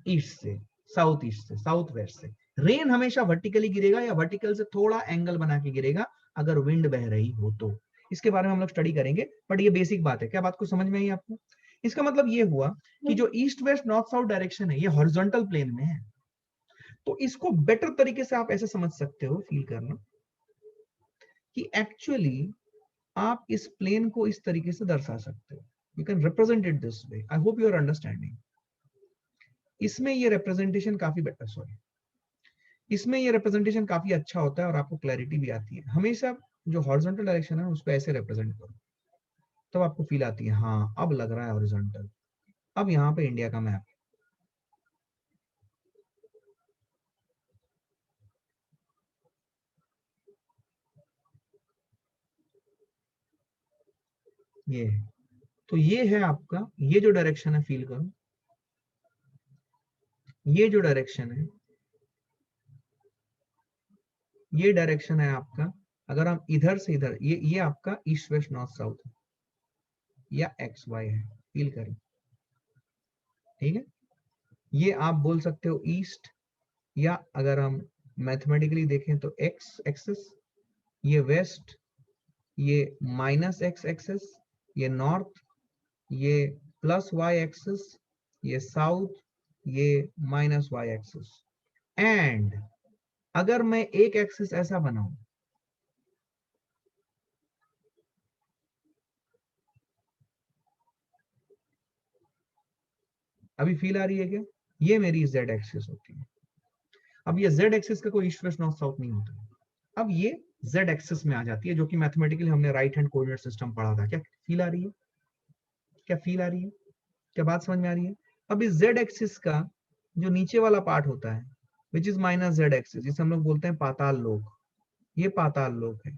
ईस्ट से, साउथ ईस्ट से, साउथ वेस्ट से। रेन हमेशा वर्टिकली गिरेगा या वर्टिकल से थोड़ा एंगल बना के गिरेगा अगर विंड बह रही हो तो। इसके बारे में हम लोग स्टडी करेंगे, बट ये बेसिक बात है। क्या बात को समझ में आई आपको? इसका मतलब ये हुआ कि जो east west north south direction है ये हॉरिजॉन्टल प्लेन में है। तो इसको बेटर तरीके से आप ऐसे समझ सकते हो, फील करना, कि एक्चुअली आप इस प्लेन को इस तरीके से दर्शा सकते हो, you can represent it this way. I hope you are understanding. इसमें ये रिप्रेजेंटेशन काफी बेटर, सॉरी, इसमें ये रिप्रेजेंटेशन काफी अच्छा होता है और आपको क्लैरिटी भी आती है। हमेशा जो हॉरिजॉन्टल डायरेक्शन है उसको ऐसे रिप्रेजेंट करो, तब आपको फील आती है, हाँ अब लग रहा है हॉरिजॉन्टल। अब यहाँ पे इंडिया का मैप, ये है, तो ये है आपका, ये जो डायरेक्शन है फील करो, ये जो डायरेक्शन है, ये डायरेक्शन है आपका। अगर हम इधर से इधर, ये आपका ईस्ट वेस्ट नॉर्थ साउथ है या एक्स वाई है, फील करें, ठीक है। ये आप बोल सकते हो ईस्ट, या अगर हम मैथमेटिकली देखें तो एक्स एक्सिस, ये वेस्ट, ये माइनस एक्स एक्सिस, ये नॉर्थ, ये प्लस वाई एक्सिस, ये साउथ, ये माइनस वाई एक्सिस। एंड अगर मैं एक एक्सिस ऐसा बनाऊं, अभी फील आ रही है क्या, ये मेरी जेड एक्सिस होती है। अब ये जेड एक्सिस का कोई ईस्ट वेस्ट नॉर्थ साउथ नहीं होता, अब ये जेड एक्सिस में आ जाती है, जो कि मैथमेटिकली हमने राइट हैंड कोऑर्डिनेट सिस्टम पढ़ा था। क्या फील आ रही है, क्या फील आ रही है, क्या बात समझ में आ रही है। अब इस जेड एक्सिस का जो नीचे वाला पार्ट होता है, which is minus Z axis, जिसे हम लोग बोलते हैं पाताल लोक, ये पाताल लोक है।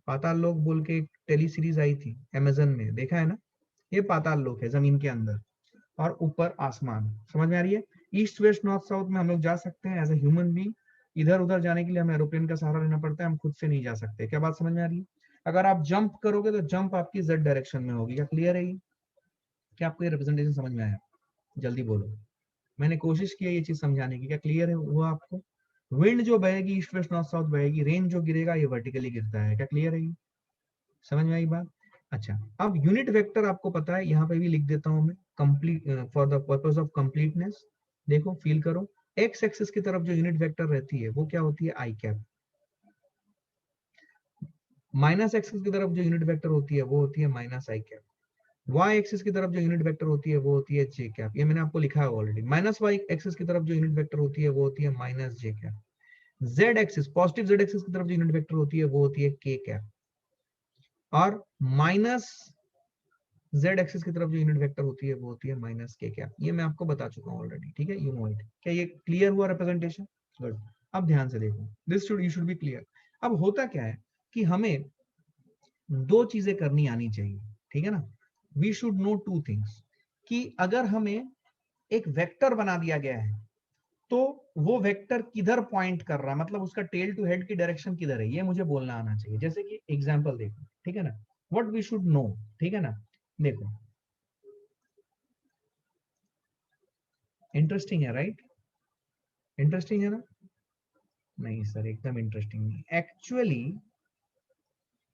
पाताल लोक बोल के एक टेली सीरीज आई थी अमेजन में, देखा है ना, ये पाताल लोक है, जमीन के अंदर, और ऊपर आसमान। समझ में आ रही है। ईस्ट वेस्ट नॉर्थ साउथ में हम लोग जा सकते हैं एज ए ह्यूमन बीइंग, इधर उधर जाने के लिए हमें एरोप्लेन का सहारा लेना पड़ता है, हम खुद से नहीं जा सकते। क्या बात समझ में आ रही है। अगर आप जंप करोगे तो जंप आपकी जेड डायरेक्शन में होगी। क्या क्लियर है ये, क्या आपको ये रिप्रेजेंटेशन समझ में आया, जल्दी बोलो। मैंने कोशिश की है ये चीज समझाने की, क्या क्लियर है हुआ आपको। विंड जो बहेगी ईस्ट वेस्ट नॉर्थ साउथ बहेगी, रेन जो गिरेगा ये वर्टिकली गिरता है। क्या क्लियर है ये, समझ में आई बात। अच्छा, अब यूनिट वेक्टर आपको पता है, यहाँ पे भी लिख देता हूं मैं, complete for the purpose of completeness. देखो फील करो, एक्स एक्सिस की तरफ जो यूनिट वेक्टर रहती है वो क्या होती है, आई कैप। माइनस एक्सिस की तरफ जो यूनिट वेक्टर होती है वो होती है माइनस आई कैप। वाई एक्सिस की तरफ जो यूनिट वेक्टर होती है वो होती है जे कैप, ये मैंने आपको लिखा है ऑलरेडी। माइनस वाई एक्सिस की तरफ जो यूनिट वेक्टर होती है वो होती है minus J cap. Z axis, positive Z axis की तरफ जो यूनिट वेक्टर होती है वो होती है के कैप। और माइनस जेड एक्सिस की तरफ जो यूनिट वेक्टर होती है वो होती है माइनस के कैप। ये मैं आपको बता चुका हूँ ऑलरेडी, ठीक है, यू नो इट। क्या ये क्लियर हुआ रिप्रेजेंटेशन, गुड। अब ध्यान से देखो, this should, you should be clear. अब होता क्या है कि हमें दो चीजें करनी आनी चाहिए, ठीक है ना। We should know two things, कि अगर हमें एक वेक्टर बना दिया गया है तो वो वेक्टर किधर पॉइंट कर रहा है, मतलब उसका टेल टू हेड की डायरेक्शन किधर है, ये मुझे बोलना आना चाहिए। जैसे कि एग्जांपल देखो, ठीक है ना, व्हाट वी शुड नो, ठीक है ना। देखो, इंटरेस्टिंग है राइट, इंटरेस्टिंग है ना। नहीं सर, एकदम इंटरेस्टिंग नहीं एक्चुअली।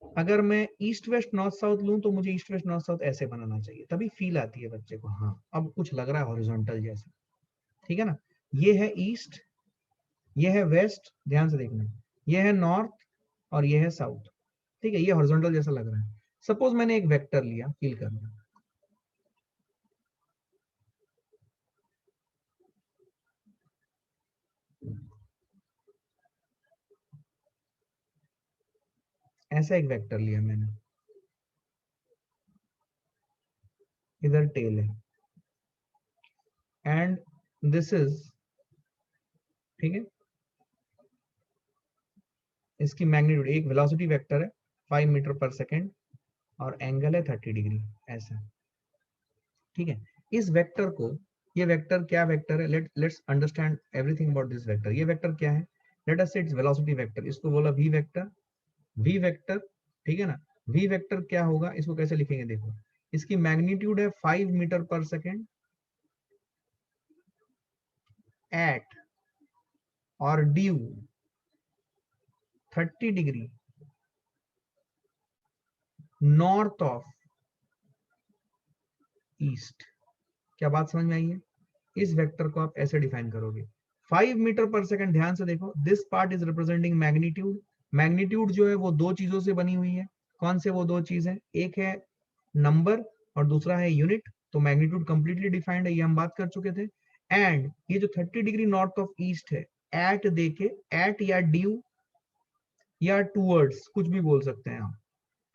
अगर मैं ईस्ट वेस्ट नॉर्थ साउथ लूं तो मुझे ईस्ट वेस्ट नॉर्थ साउथ ऐसे बनाना चाहिए, तभी फील आती है बच्चे को, हाँ अब कुछ लग रहा है हॉरिजॉन्टल जैसा, ठीक है ना। ये है ईस्ट, ये है वेस्ट, ध्यान से देखना, ये है नॉर्थ और ये है साउथ, ठीक है, ये हॉरिजॉन्टल जैसा लग रहा है। सपोज मैंने एक वेक्टर लिया, फील करना, ऐसा एक वेक्टर लिया मैंने, इधर टेल है, एंड दिस इज, ठीक है, इसकी मैग्नीट्यूड, एक वेलोसिटी वेक्टर है 5 मीटर पर सेकेंड और एंगल है 30 डिग्री, ऐसा, ठीक है। इस वेक्टर को, ये वेक्टर क्या वेक्टर है, let's understand everything about this vector. ये वेक्टर क्या है, लेट अस से इट्स वेलोसिटी वेक्टर, इसको बोला वी वेक्टर, वी वेक्टर, ठीक है ना। वी वेक्टर क्या होगा, इसको कैसे लिखेंगे, देखो, इसकी मैग्नीट्यूड है 5 मीटर पर सेकेंड एट और due 30 degree north of east. क्या बात समझ में आई है। इस वेक्टर को आप ऐसे डिफाइन करोगे, 5 मीटर पर सेकेंड, ध्यान से देखो, this part is representing magnitude magnitude जो है वो दो चीजों से बनी हुई है। कौन से वो दो चीजें? एक है नंबर और दूसरा है यूनिट। तो मैग्नीट्यूड कंप्लीटली डिफाइंड है, ये हम बात कर चुके थे। एंड ये जो 30 डिग्री नॉर्थ ऑफ ईस्ट है, एट देके, एट या ड्यू या टूवर्ड्स, कुछ भी बोल सकते हैं आप।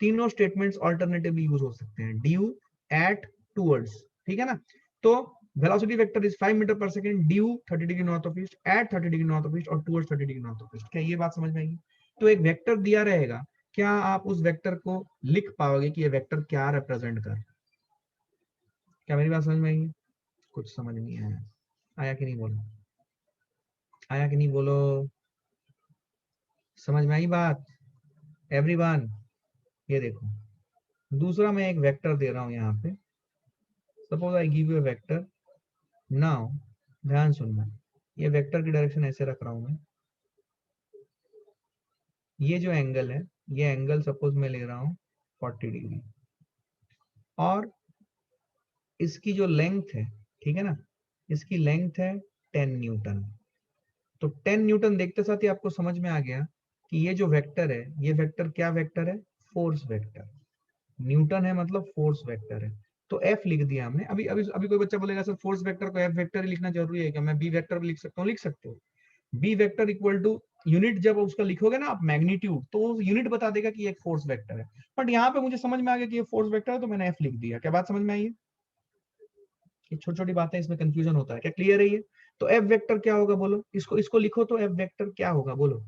तीनों स्टेटमेंट्स ऑल्टरनेटिवली यूज हो सकते हैं, ड्यू, एट, टूवर्ड्स, ठीक है ना। तो velocity vector is 5 metre per second, due 30 degree north of east, at 30 degree north of east और towards 30 degree north of east. क्या ये बात समझ में आएगी? तो एक वेक्टर दिया रहेगा, क्या आप उस वेक्टर को लिख पाओगे कि ये वेक्टर क्या रिप्रेजेंट कर? क्या मेरी बात समझ में आएगी? कुछ समझ नहीं आया? आया कि नहीं बोलो? आया कि नहीं बोलो? समझ में आई बात एवरीवन? ये देखो, दूसरा मैं एक वेक्टर दे रहा हूं यहाँ पे। Suppose I give you a vector now, ध्यान सुनना, ये वेक्टर की डायरेक्शन ऐसे रख रहा हूं मैं। ये जो एंगल है, ये एंगल सपोज मैं ले रहा हूं 40 डिग्री, और इसकी जो लेंथ है, ठीक है ना, इसकी लेंथ है 10 न्यूटन। तो 10 न्यूटन देखते साथ ही आपको समझ में आ गया कि ये जो वेक्टर है, ये वेक्टर क्या वेक्टर है? Force vector. न्यूटन है मतलब फोर्स वेक्टर है। तो एफ लिख दिया हमने। अभी अभी अभी कोई बच्चा बोलेगा सर फोर्स वेक्टर को एफ वेक्टर ही लिखना जरूरी है क्या? मैं बी वेक्टर भी लिख सकता हूँ। लिख सकते हो। B vector equal to unit, जब उसका लिखोगे ना आप मैग्नीट्यूड, तो यूनिट बता देगा कि एक फोर्स वेक्टर है। बट यहाँ पे मुझे समझ में आ गया कि ये फोर्स वेक्टर है, तो मैंने एफ लिख दिया। क्या बात समझ में आई है? ये छोटी छोटी बातें, इसमें कंफ्यूजन होता है। क्या क्लियर है ये? तो एफ वेक्टर क्या होगा बोलो? इसको इसको लिखो तो एफ वेक्टर क्या होगा बोलो?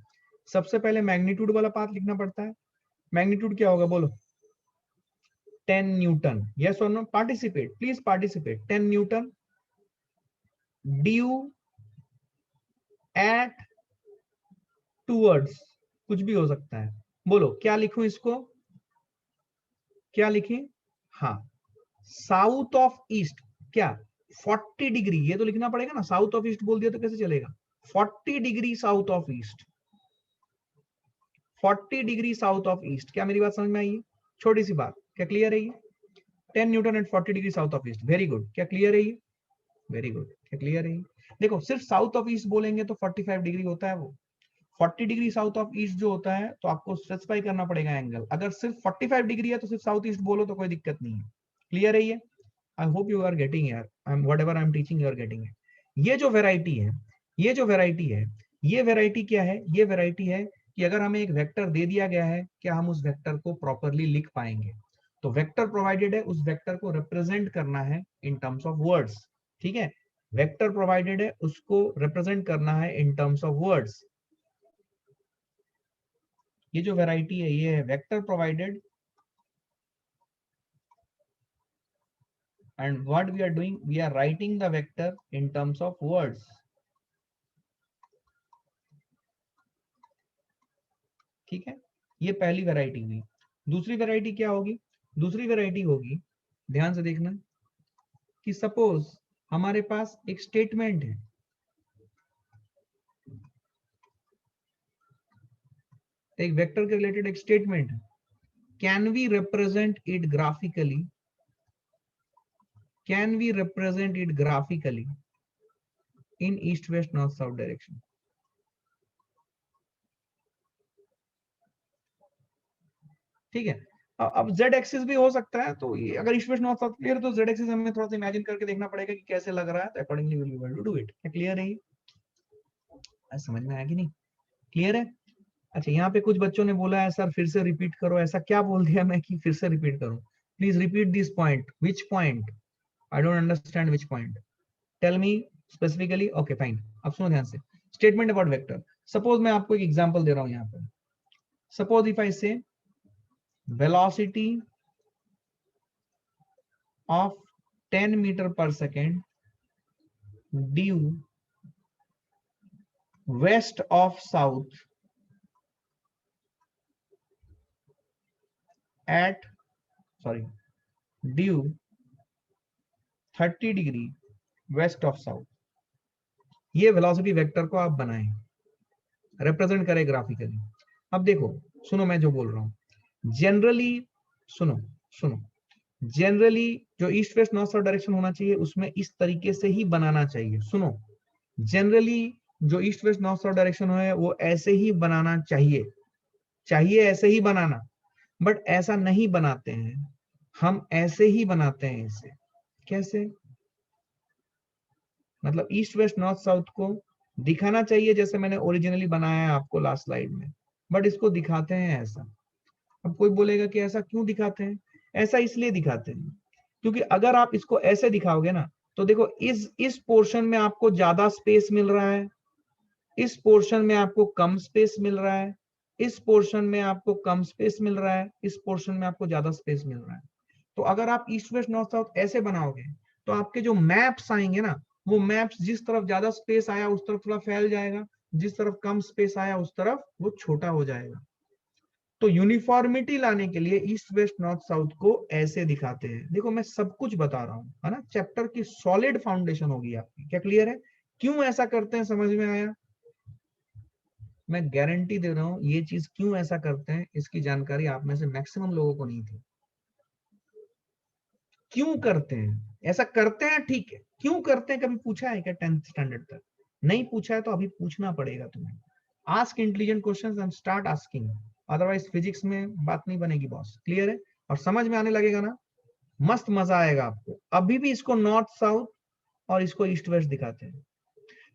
सबसे पहले मैग्नीट्यूड वाला पार्ट लिखना पड़ता है। मैग्नीट्यूड क्या होगा बोलो? 10 न्यूटन। यस और no? Participate, please participate. 10 newton due at towards, कुछ भी हो सकता है। बोलो क्या लिखूं इसको? क्या लिखें? हाँ, साउथ ऑफ ईस्ट। क्या? 40 डिग्री, ये तो लिखना पड़ेगा ना। साउथ ऑफ ईस्ट बोल दिया तो कैसे चलेगा? 40 degree south of east, 40 degree south of east. क्या मेरी बात समझ में आई है? छोटी सी बात, क्या क्लियर है ये? 10 newton at 40 degree south of east. Very good. क्या क्लियर है ये? Very good. क्या क्लियर है ये? देखो, सिर्फ साउथ ऑफ ईस्ट बोलेंगे तो 45 डिग्री होता है वो। 40 डिग्री साउथ ऑफ ईस्ट जो होता है, तो आपको स्पेसिफाई करना पड़ेगा एंगल। अगर सिर्फ 45 डिग्री है तो सिर्फ साउथ ईस्ट बोलो तो कोई दिक्कत नहीं है। क्लियर है ये? I hope you are getting यार, whatever I am teaching you are getting है। ये जो वेराइटी है, ये जो वेराइटी है, ये वेराइटी क्या है? ये वेराइटी है कि अगर हमें एक वेक्टर दे दिया गया है, क्या हम उस वेक्टर को प्रॉपरली लिख पाएंगे? तो वेक्टर प्रोवाइडेड है, उस वेक्टर को रिप्रेजेंट करना है इन टर्म्स ऑफ वर्ड्स। ठीक है, वेक्टर प्रोवाइडेड है, उसको रिप्रेजेंट करना है इन टर्म्स ऑफ वर्ड्स। ये जो वेराइटी है, ये है vector provided, and what we are doing, we are writing the vector in terms of words. ठीक है, ये पहली वैरायटी हुई। दूसरी वैरायटी क्या होगी? दूसरी वैरायटी होगी, ध्यान से देखना, कि सपोज हमारे पास एक स्टेटमेंट है, एक वेक्टर के रिलेटेड एक स्टेटमेंट है। Can we represent it graphically? Can we represent it graphically in east west north south direction? ठीक है, अब जेड एक्सिस भी हो सकता है, तो ये अगर east west north south clear, तो जेड एक्सिस हमें थोड़ा सा इमेजिन करके देखना पड़ेगा कि कैसे लग रहा है, तो accordingly will be able to do it. Clear है? समझ में आया कि नहीं? क्लियर है? अच्छा, यहाँ पे कुछ बच्चों ने बोला है सर फिर से रिपीट करो। ऐसा क्या बोल दिया मैं कि फिर से रिपीट करूं? Please repeat this point. Which point? I don't understand which point, tell me specifically. Okay fine, अब सुनो ध्यान से। Statement about vector. सपोज मैं आपको एक एग्जांपल दे रहा हूं यहाँ पे। Suppose if I say velocity of 10 metre per second due west of south at, sorry, due 30 degree west of south. ये वेलोसिटी वेक्टर को आप बनाएं, रिप्रेजेंट करें ग्राफिकली। अब देखो, सुनो मैं जो बोल रहा हूं। जनरली सुनो, सुनो, जनरली जो east west north south direction होना चाहिए, उसमें इस तरीके से ही बनाना चाहिए। सुनो, जनरली जो east west north south direction है वो ऐसे ही बनाना चाहिए। चाहिए ऐसे ही बनाना, बट ऐसा नहीं बनाते हैं, हम ऐसे ही बनाते हैं इसे। कैसे? मतलब ईस्ट वेस्ट नॉर्थ साउथ को दिखाना चाहिए जैसे मैंने ओरिजिनली बनाया है आपको लास्ट स्लाइड में, बट इसको दिखाते हैं ऐसा। अब कोई बोलेगा कि ऐसा क्यों दिखाते हैं? ऐसा इसलिए दिखाते हैं क्योंकि अगर आप इसको ऐसे दिखाओगे ना, तो देखो इस पोर्शन में आपको ज्यादा स्पेस मिल रहा है, इस पोर्शन में आपको कम स्पेस मिल रहा है, इस पोर्शन में आपको कम स्पेस मिल रहा है, इस पोर्शन में आपको ज्यादा स्पेस मिल रहा है। तो अगर आप ईस्ट वेस्ट नॉर्थ साउथ ऐसे बनाओगे तो आपके जो मैप्स आएंगे ना, वो मैप्स जिस तरफ ज्यादा स्पेस आया उस तरफ थोड़ा फैल जाएगा, जिस तरफ कम स्पेस आया उस तरफ वो छोटा हो जाएगा। तो यूनिफॉर्मिटी लाने के लिए ईस्ट वेस्ट नॉर्थ साउथ को ऐसे दिखाते हैं। देखो मैं सब कुछ बता रहा हूं, है ना, चैप्टर की सॉलिड फाउंडेशन होगी आपकी। क्या क्लियर है? क्यों ऐसा करते हैं समझ में आया? मैं गारंटी दे रहा हूं ये चीज क्यों ऐसा करते हैं इसकी जानकारी आप में से मैक्सिमम लोगों को नहीं थी। क्यों करते हैं ऐसा? करते हैं ठीक है, क्यों करते हैं कभी पूछा है क्या 10th स्टैंडर्ड तक? नहीं पूछा है तो अभी पूछना पड़ेगा तुम्हें। Ask intelligent questions and start asking, otherwise physics में बात नहीं बनेगी बॉस। क्लियर है? और समझ में आने लगेगा ना, मस्त मजा आएगा आपको। अभी भी इसको नॉर्थ साउथ और इसको ईस्ट वेस्ट दिखाते हैं।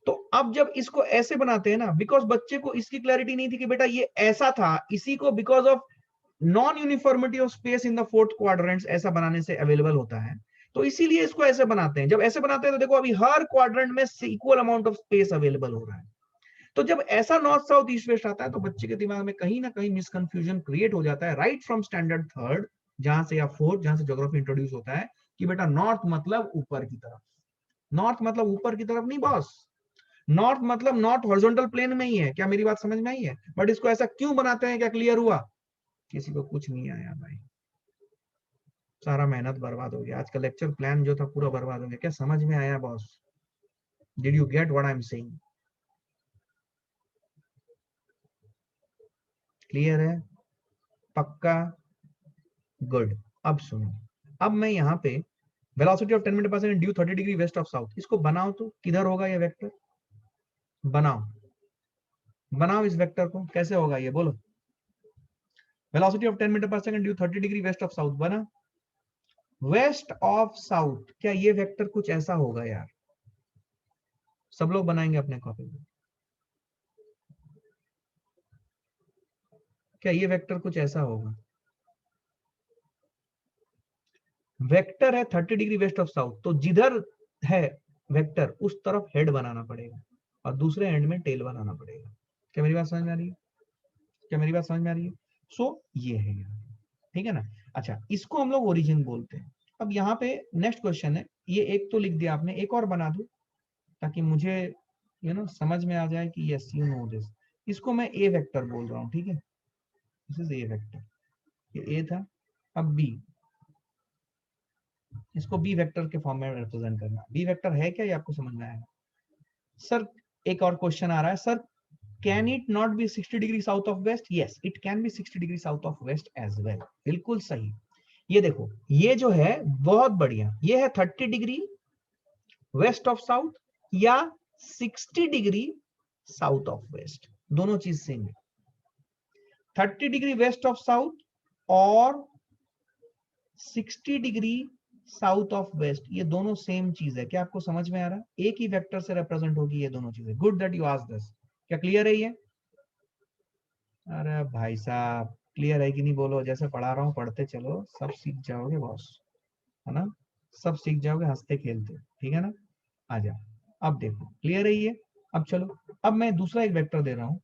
तो अब जब इसको ऐसे बनाते हैं ना, बिकॉज बच्चे को इसकी क्लैरिटी नहीं थी कि बेटा ये ऐसा था, इसी को because of non uniformity of space in the fourth quadrant ऐसा बनाने से अवेलेबल होता है, तो इसीलिए इसको ऐसे बनाते हैं। जब ऐसे बनाते हैं तो देखो अभी हर क्वाड्रेंट में equal amount of space available हो रहा है। तो जब ऐसा नॉर्थ साउथ ईस्ट वेस्ट आता है तो बच्चे के दिमाग में कहीं ना कहीं मिसकंफ्यूजन क्रिएट हो जाता है, राइट फ्रॉम स्टैंडर्ड थर्ड, जहां से या फोर्थ, जहां से ज्योग्राफी इंट्रोड्यूस होता है, कि बेटा नॉर्थ मतलब ऊपर की तरफ। नॉर्थ मतलब ऊपर की तरफ नहीं बॉस, नॉर्थ मतलब नॉर्थ हॉरिजॉन्टल प्लेन में ही है। क्या मेरी बात समझ में आई है? बट इसको ऐसा क्यों बनाते हैं? क्या क्लियर हुआ? किसी को कुछ नहीं आया भाई, सारा मेहनत बर्बाद हो गया। आज का लेक्चर प्लान जो था पूरा बर्बाद हो गया। क्या समझ में आया boss? Did you get what I am saying? Clear है? पक्का? गुड। अब सुनो, अब मैं यहाँ पे velocity of 10 metre per second due 30 degree west of south, इसको बनाओ तो किधर होगा ये वेक्टर? बनाओ, बनाओ इस वेक्टर को, कैसे होगा ये बोलो? Velocity of 10 metre per second due 30 degree west of south बना। वेस्ट ऑफ साउथ, क्या ये वेक्टर कुछ ऐसा होगा यार? सब लोग बनाएंगे अपने कॉपी में। क्या ये वेक्टर कुछ ऐसा होगा? वेक्टर है 30 डिग्री वेस्ट ऑफ साउथ, तो जिधर है वेक्टर उस तरफ हेड बनाना पड़ेगा और दूसरे एंड में टेल बनाना पड़ेगा। क्या मेरी बात समझ में आ रही है? क्या मेरी बात समझ में आ रही है? सो ये है यहाँ, ठीक है ना? अच्छा, इसको हम लोग ओरिजिन बोलते हैं। अब यहाँ पे नेक्स्ट क्वेश्चन है, ये एक तो लिख दिया आपने, एक और बना दो ताकि मुझे समझ में आ जाए कि यस यू नो दिस। इसको मैं ए वेक्टर बोल रहा हूँ, ठीक है? दिस इज ए वेक्टर, ये ए था। अब बी, इसको बी वेक्टर के फॉर्म में रिप्रेजेंट करना। बी वेक्टर है क्या, ये आपको समझ में आएगा? सर एक और क्वेश्चन आ रहा है, sir can it not be 60 degree south of west? Yes it can be 60 degree south of west as well. बिल्कुल सही। ये देखो, ये जो है बहुत बढ़िया, ये है 30 डिग्री वेस्ट ऑफ साउथ या 60 डिग्री साउथ ऑफ वेस्ट, दोनों चीज सेम है। 30 डिग्री वेस्ट ऑफ साउथ और 60 डिग्री साउथ ऑफ वेस्ट, ये दोनों सेम चीज है। क्या आपको समझ में आ रहा है? एक ही वेक्टर से रिप्रेजेंट होगी ये दोनों चीजें। Good that you asked this. क्या क्लियर है ये? अरे भाई साहब, क्लियर है कि नहीं बोलो? जैसे पढ़ा रहा हूँ पढ़ते चलो, सब सीख जाओगे बॉस, है ना? सब सीख जाओगे हंसते खेलते, ठीक है ना? आ जाओ। अब देखो क्लियर है ये? अब चलो, अब मैं दूसरा एक वेक्टर दे रहा हूं,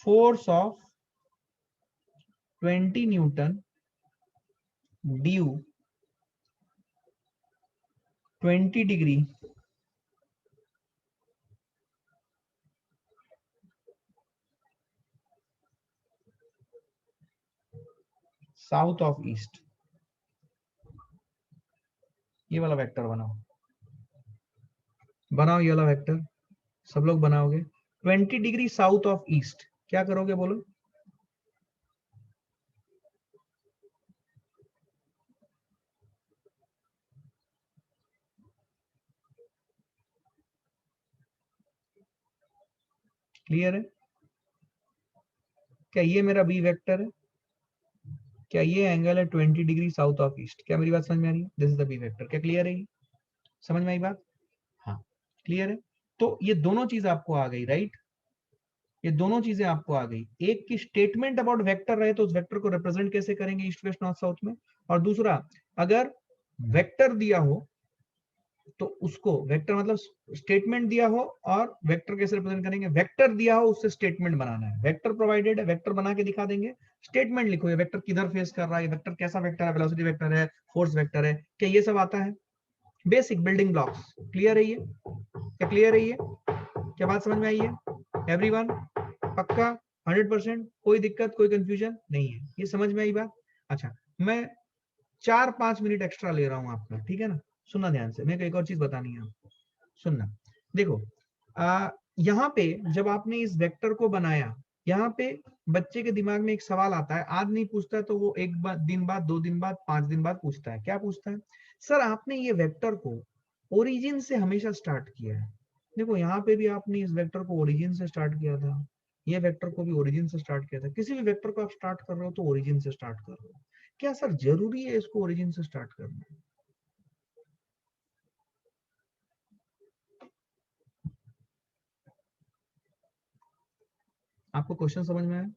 force of 20 Newton due 20 degree south of east. ये वाला वेक्टर बनाओ, बनाओ ये वाला वेक्टर, सब लोग बनाओगे। 20 डिग्री साउथ ऑफ ईस्ट क्या करोगे बोलो? क्लियर है? क्या ये मेरा बी वेक्टर है? क्या ये एंगल है 20 डिग्री साउथ ऑफ ईस्ट? क्या मेरी बात समझ में आ रही है? This is the B vector. क्या क्लियर है? समझ में आई बात? हाँ क्लियर है। तो ये दोनों चीज आपको आ गई, राइट? ये दोनों चीजें आपको आ गई। एक की स्टेटमेंट अबाउट वेक्टर रहे तो उस वेक्टर को रिप्रेजेंट कैसे करेंगे ईस्ट वेस्ट नॉर्थ साउथ में, और दूसरा अगर वेक्टर दिया हो तो उसको वेक्टर मतलब स्टेटमेंट दिया हो और वेक्टर कैसे रिप्रेजेंट करेंगे, वेक्टर दिया हो उससे स्टेटमेंट बनाना है, वेक्टर प्रोवाइडेड है, वेक्टर बना के दिखा देंगे, स्टेटमेंट लिखो ये वेक्टर किधर फेस कर रहा है, वेक्टर कैसा वेक्टर है, वेलोसिटी वेक्टर है, फोर्स वेक्टर है, क्या ये सब आता है? Basic building blocks. क्लियर है ये? क्या क्लियर है ये? क्या बात समझ में आई है एवरीवन? पक्का 100%? कोई दिक्कत कोई कंफ्यूजन नहीं है? ये समझ में आई बात? अच्छा, मैं 4-5 मिनट एक्स्ट्रा ले रहा हूं आपका, ठीक है ना? सुनना ध्यान से, मेरे को एक और चीज बतानी है आपको। सुनना, देखो यहाँ पे जब आपने इस वेक्टर को बनाया, यहाँ पे बच्चे के दिमाग में एक सवाल आता है, आज नहीं पूछता तो वो एक दिन बाद, 2 दिन बाद, 5 दिन बाद पूछता है। क्या पूछता है? सर आपने ये वेक्टर को ओरिजिन से हमेशा स्टार्ट किया है। देखो यहाँ पे भी आपने इस वेक्टर को ओरिजिन से स्टार्ट किया था, ये वेक्टर को भी ओरिजिन से स्टार्ट किया था। किसी भी वेक्टर को आप स्टार्ट कर रहे हो तो ओरिजिन से स्टार्ट कर रहे हो। क्या सर जरूरी है इसको ओरिजिन से स्टार्ट करना? आपको क्वेश्चन समझ में आया?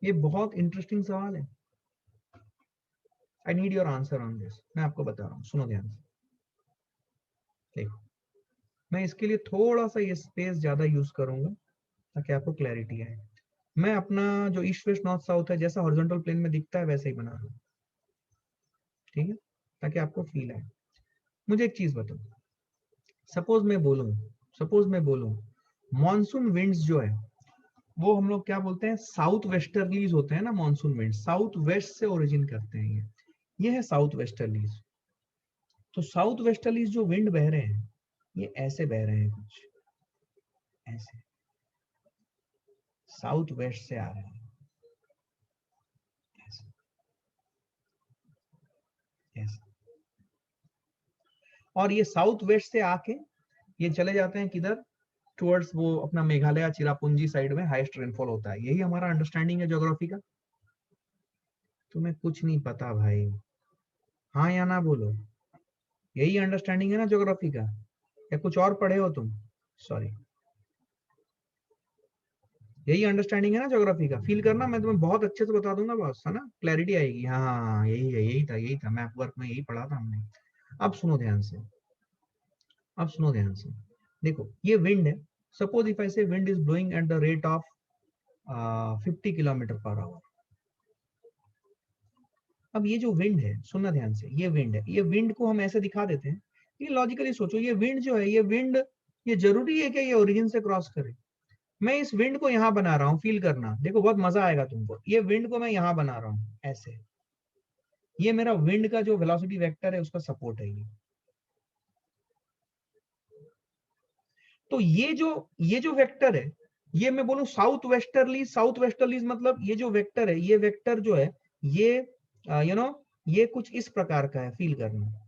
ये बहुत इंटरेस्टिंग सवाल है। I need your answer on this. मैं आपको बता रहा हूँ, सुनो ध्यान से। देखो, मैं इसके लिए थोड़ा सा ये स्पेस ज्यादा यूज करूंगा ताकि आपको क्लैरिटी आए। मैं अपना जो ईस्ट वेस्ट नॉर्थ साउथ है जैसा हॉरिजॉन्टल प्लेन में दिखता है वैसे ही बना रहा हूँ, ठीक है? ताकि आपको फील आए। मुझे एक चीज बताओ, सपोज मैं बोलूं मॉनसून विंड्स जो है वो हम लोग क्या बोलते हैं, साउथ वेस्टर्लीज होते हैं ना मॉनसून विंड, साउथ वेस्ट से ओरिजिन करते हैं ये है साउथ वेस्टर्लीज। तो साउथ वेस्टर्लीज जो विंड बह रहे हैं ये ऐसे बह रहे हैं, कुछ ऐसे साउथ वेस्ट से आ रहे हैं, ऐसे ऐसे। और ये साउथ वेस्ट से आके ये चले जाते हैं किधर, टुवर्ड्स वो अपना मेघालय चिरापुंजी साइड में हाईएस्ट रेनफॉल होता है। यही हमारा अंडरस्टैंडिंग है ज्योग्राफी का। तुम्हें कुछ नहीं पता भाई, हाँ या ना बोलो। यही अंडरस्टैंडिंग है ना ज्योग्राफी का, या कुछ और पढ़े हो तुम? सॉरी, यही अंडरस्टैंडिंग है ना ज्योग्राफी का? फील करना, मैं तुम्हें बहुत अच्छे से बता दूंगा बॉस, है ना? क्लैरिटी आएगी। हाँ हाँ हाँ, यही है, यही था मैप वर्क में यही पढ़ा था हमने। अब सुनो ध्यान से, अब सुनो ध्यान से। देखो ये विंड है, सपोज इफ आई से wind is blowing at the rate of 50 kilometre per our. अब ये जो विंड है, सुनना ध्यान से, ये विंड है, ये विंड को हम ऐसे दिखा देते हैं। ये लॉजिकली सोचो, ये विंड जो है, ये विंड, ये जरूरी है कि ये ओरिजिन से क्रॉस करे? मैं इस विंड को यहाँ बना रहा हूँ, फील करना, देखो बहुत मजा आएगा तुमको। ये विंड को मैं यहाँ बना रहा हूँ ऐसे, ये मेरा विंड का जो वेलोसिटी वेक्टर है उसका सपोर्ट है ये। तो ये जो वेक्टर है, ये मैं बोलूं साउथ वेस्टर्ली मतलब ये जो वेक्टर है, ये वेक्टर जो है ये ये कुछ इस प्रकार का है, फील करना।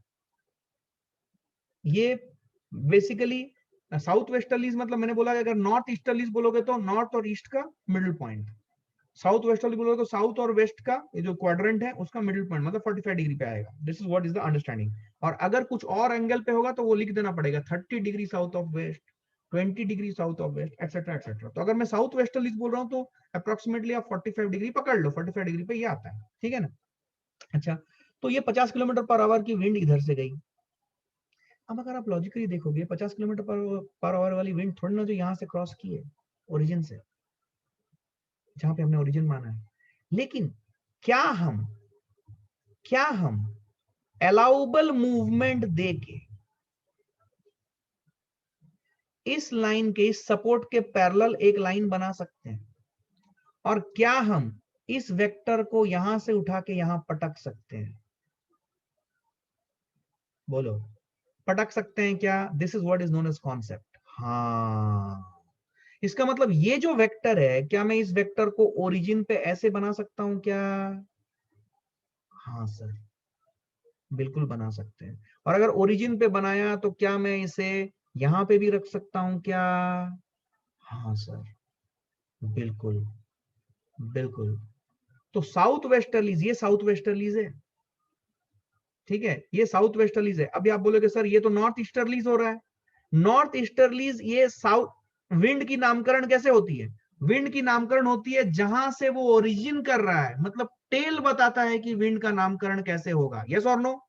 ये बेसिकली साउथ वेस्टर्लीज मतलब मैंने बोला कि अगर नॉर्थ ईस्टर्लीज बोलोगे तो नॉर्थ और ईस्ट का मिडिल पॉइंट, साउथ वेस्टर्ली बोलोगे तो साउथ और वेस्ट का ये जो क्वाड्रेंट है उसका मिडिल पॉइंट मतलब 45 डिग्री पे आएगा। This is what is the understanding. और अगर कुछ और एंगल पे होगा तो वो लिख देना पड़ेगा 30 degree south of west, 20 degree south of west, etcetera etcetera. तो अगर मैं साउथ वेस्टर्लीज बोल रहा हूँ तो अप्रोक्सीमेटली आप 45 डिग्री पकड़ लो, 45 डिग्री पे ये आता है, ठीक है ना? अच्छा, तो ये 50 किलोमीटर पर आवर की विंड इधर से गई। अब अगर आप लॉजिकली देखोगे 50 किलोमीटर पर आवर वाली विंड थोड़ी ना जो यहाँ से क्रॉस की है ओरिजिन से, जहां पे हमने ओरिजिन माना है। लेकिन क्या हम अलाउबल मूवमेंट देके इस लाइन के, इस सपोर्ट के पैरेलल एक लाइन बना सकते हैं? और क्या हम इस वेक्टर को यहां से उठा के यहां पटक सकते हैं? बोलो, पटक सकते हैं क्या? This is what is known as concept. हाँ, इसका मतलब ये जो वेक्टर है, क्या मैं इस वेक्टर को ओरिजिन पे ऐसे बना सकता हूं क्या? हाँ सर, बिल्कुल बना सकते हैं। और अगर ओरिजिन पे बनाया तो क्या मैं इसे यहां पे भी रख सकता हूं क्या? हाँ सर, बिल्कुल बिल्कुल। तो साउथ वेस्टर्लीज, ये साउथ वेस्टर्लीज है, ठीक है, ये साउथ वेस्टर्लीज है। अभी आप बोलोगे सर ये तो नॉर्थ ईस्टर्लीज हो रहा है। नॉर्थ ईस्टर्लीज, ये साउथ विंड की नामकरण कैसे होती है? विंड की नामकरण होती है जहां से वो ओरिजिन कर रहा है, मतलब टेल बताता है कि विंड का नामकरण कैसे होगा, यस और नो?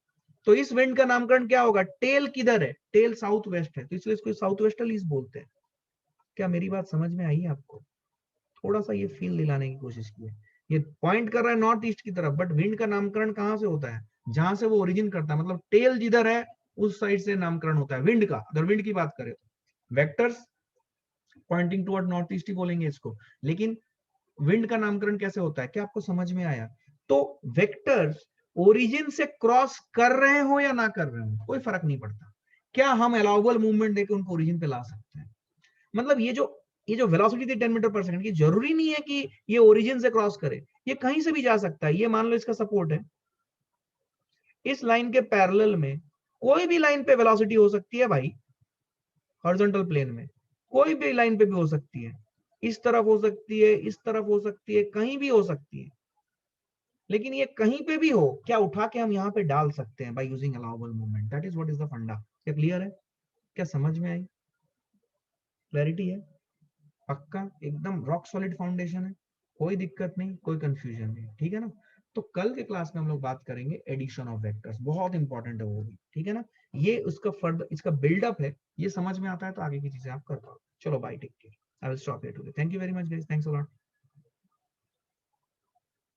तो इस विंड का नामकरण क्या होगा? टेल किधर है? टेल साउथ वेस्ट है, तो इसलिए इसको साउथ वेस्टर्लीज बोलते हैं। क्या मेरी बात समझ में आई आपको? थोड़ा सा ये फील दिलाने की कोशिश की है। ये पॉइंट कर रहा है नॉर्थ ईस्ट की तरफ, बट विंड का नामकरण कहां से होता है? जहां से वो ओरिजिन करता है, मतलब टेल जिधर है उस साइड से नामकरण होता है विंड का। अगर विंड की बात करें तो vectors pointing toward north east ही बोलेंगे इसको। लेकिन विंड का नामकरण कैसे होता है, क्या आपको समझ में आया? तो वेक्टर्स ओरिजिन से क्रॉस कर रहे हो या ना कर रहे हो, कोई फर्क नहीं पड़ता। क्या हम अलाउबल मूवमेंट देकर उनको ओरिजिन पे ला सकते हैं? मतलब ये जो वेलोसिटी थी 10 मीटर पर सेकंड की, जरूरी नहीं है कि ये ओरिजिन से क्रॉस करे, ये कहीं से भी जा सकता है। ये मान लो इसका सपोर्ट है, इस लाइन के पैरेलल में कोई भी लाइन पे वेलोसिटी हो सकती है भाई, हॉरिजॉन्टल प्लेन में कोई भी लाइन पे भी हो सकती है, इस तरफ हो सकती है, इस तरफ हो सकती है, कहीं भी हो सकती है। लेकिन ये कहीं पे भी हो, क्या उठा के हम यहाँ पे डाल सकते हैं bye using allowable movement. That is what is the फंडा। क्या क्लियर है? क्या समझ में आई? क्लैरिटी है? पक्का एकदम रॉक सॉलिड फाउंडेशन है, कोई दिक्कत नहीं, कोई कंफ्यूजन नहीं, ठीक है ना? तो कल के क्लास में हम लोग बात करेंगे एडिशन ऑफ वेक्टर्स, बहुत इंपॉर्टेंट है वो भी, ठीक है ना? ये उसका फर्दर इसका बिल्डअप है, ये समझ में आता है तो आगे की चीजें आप कर पाओ। चलो bye, take care, I will stop here today. Thank you very much guys, thanks a lot.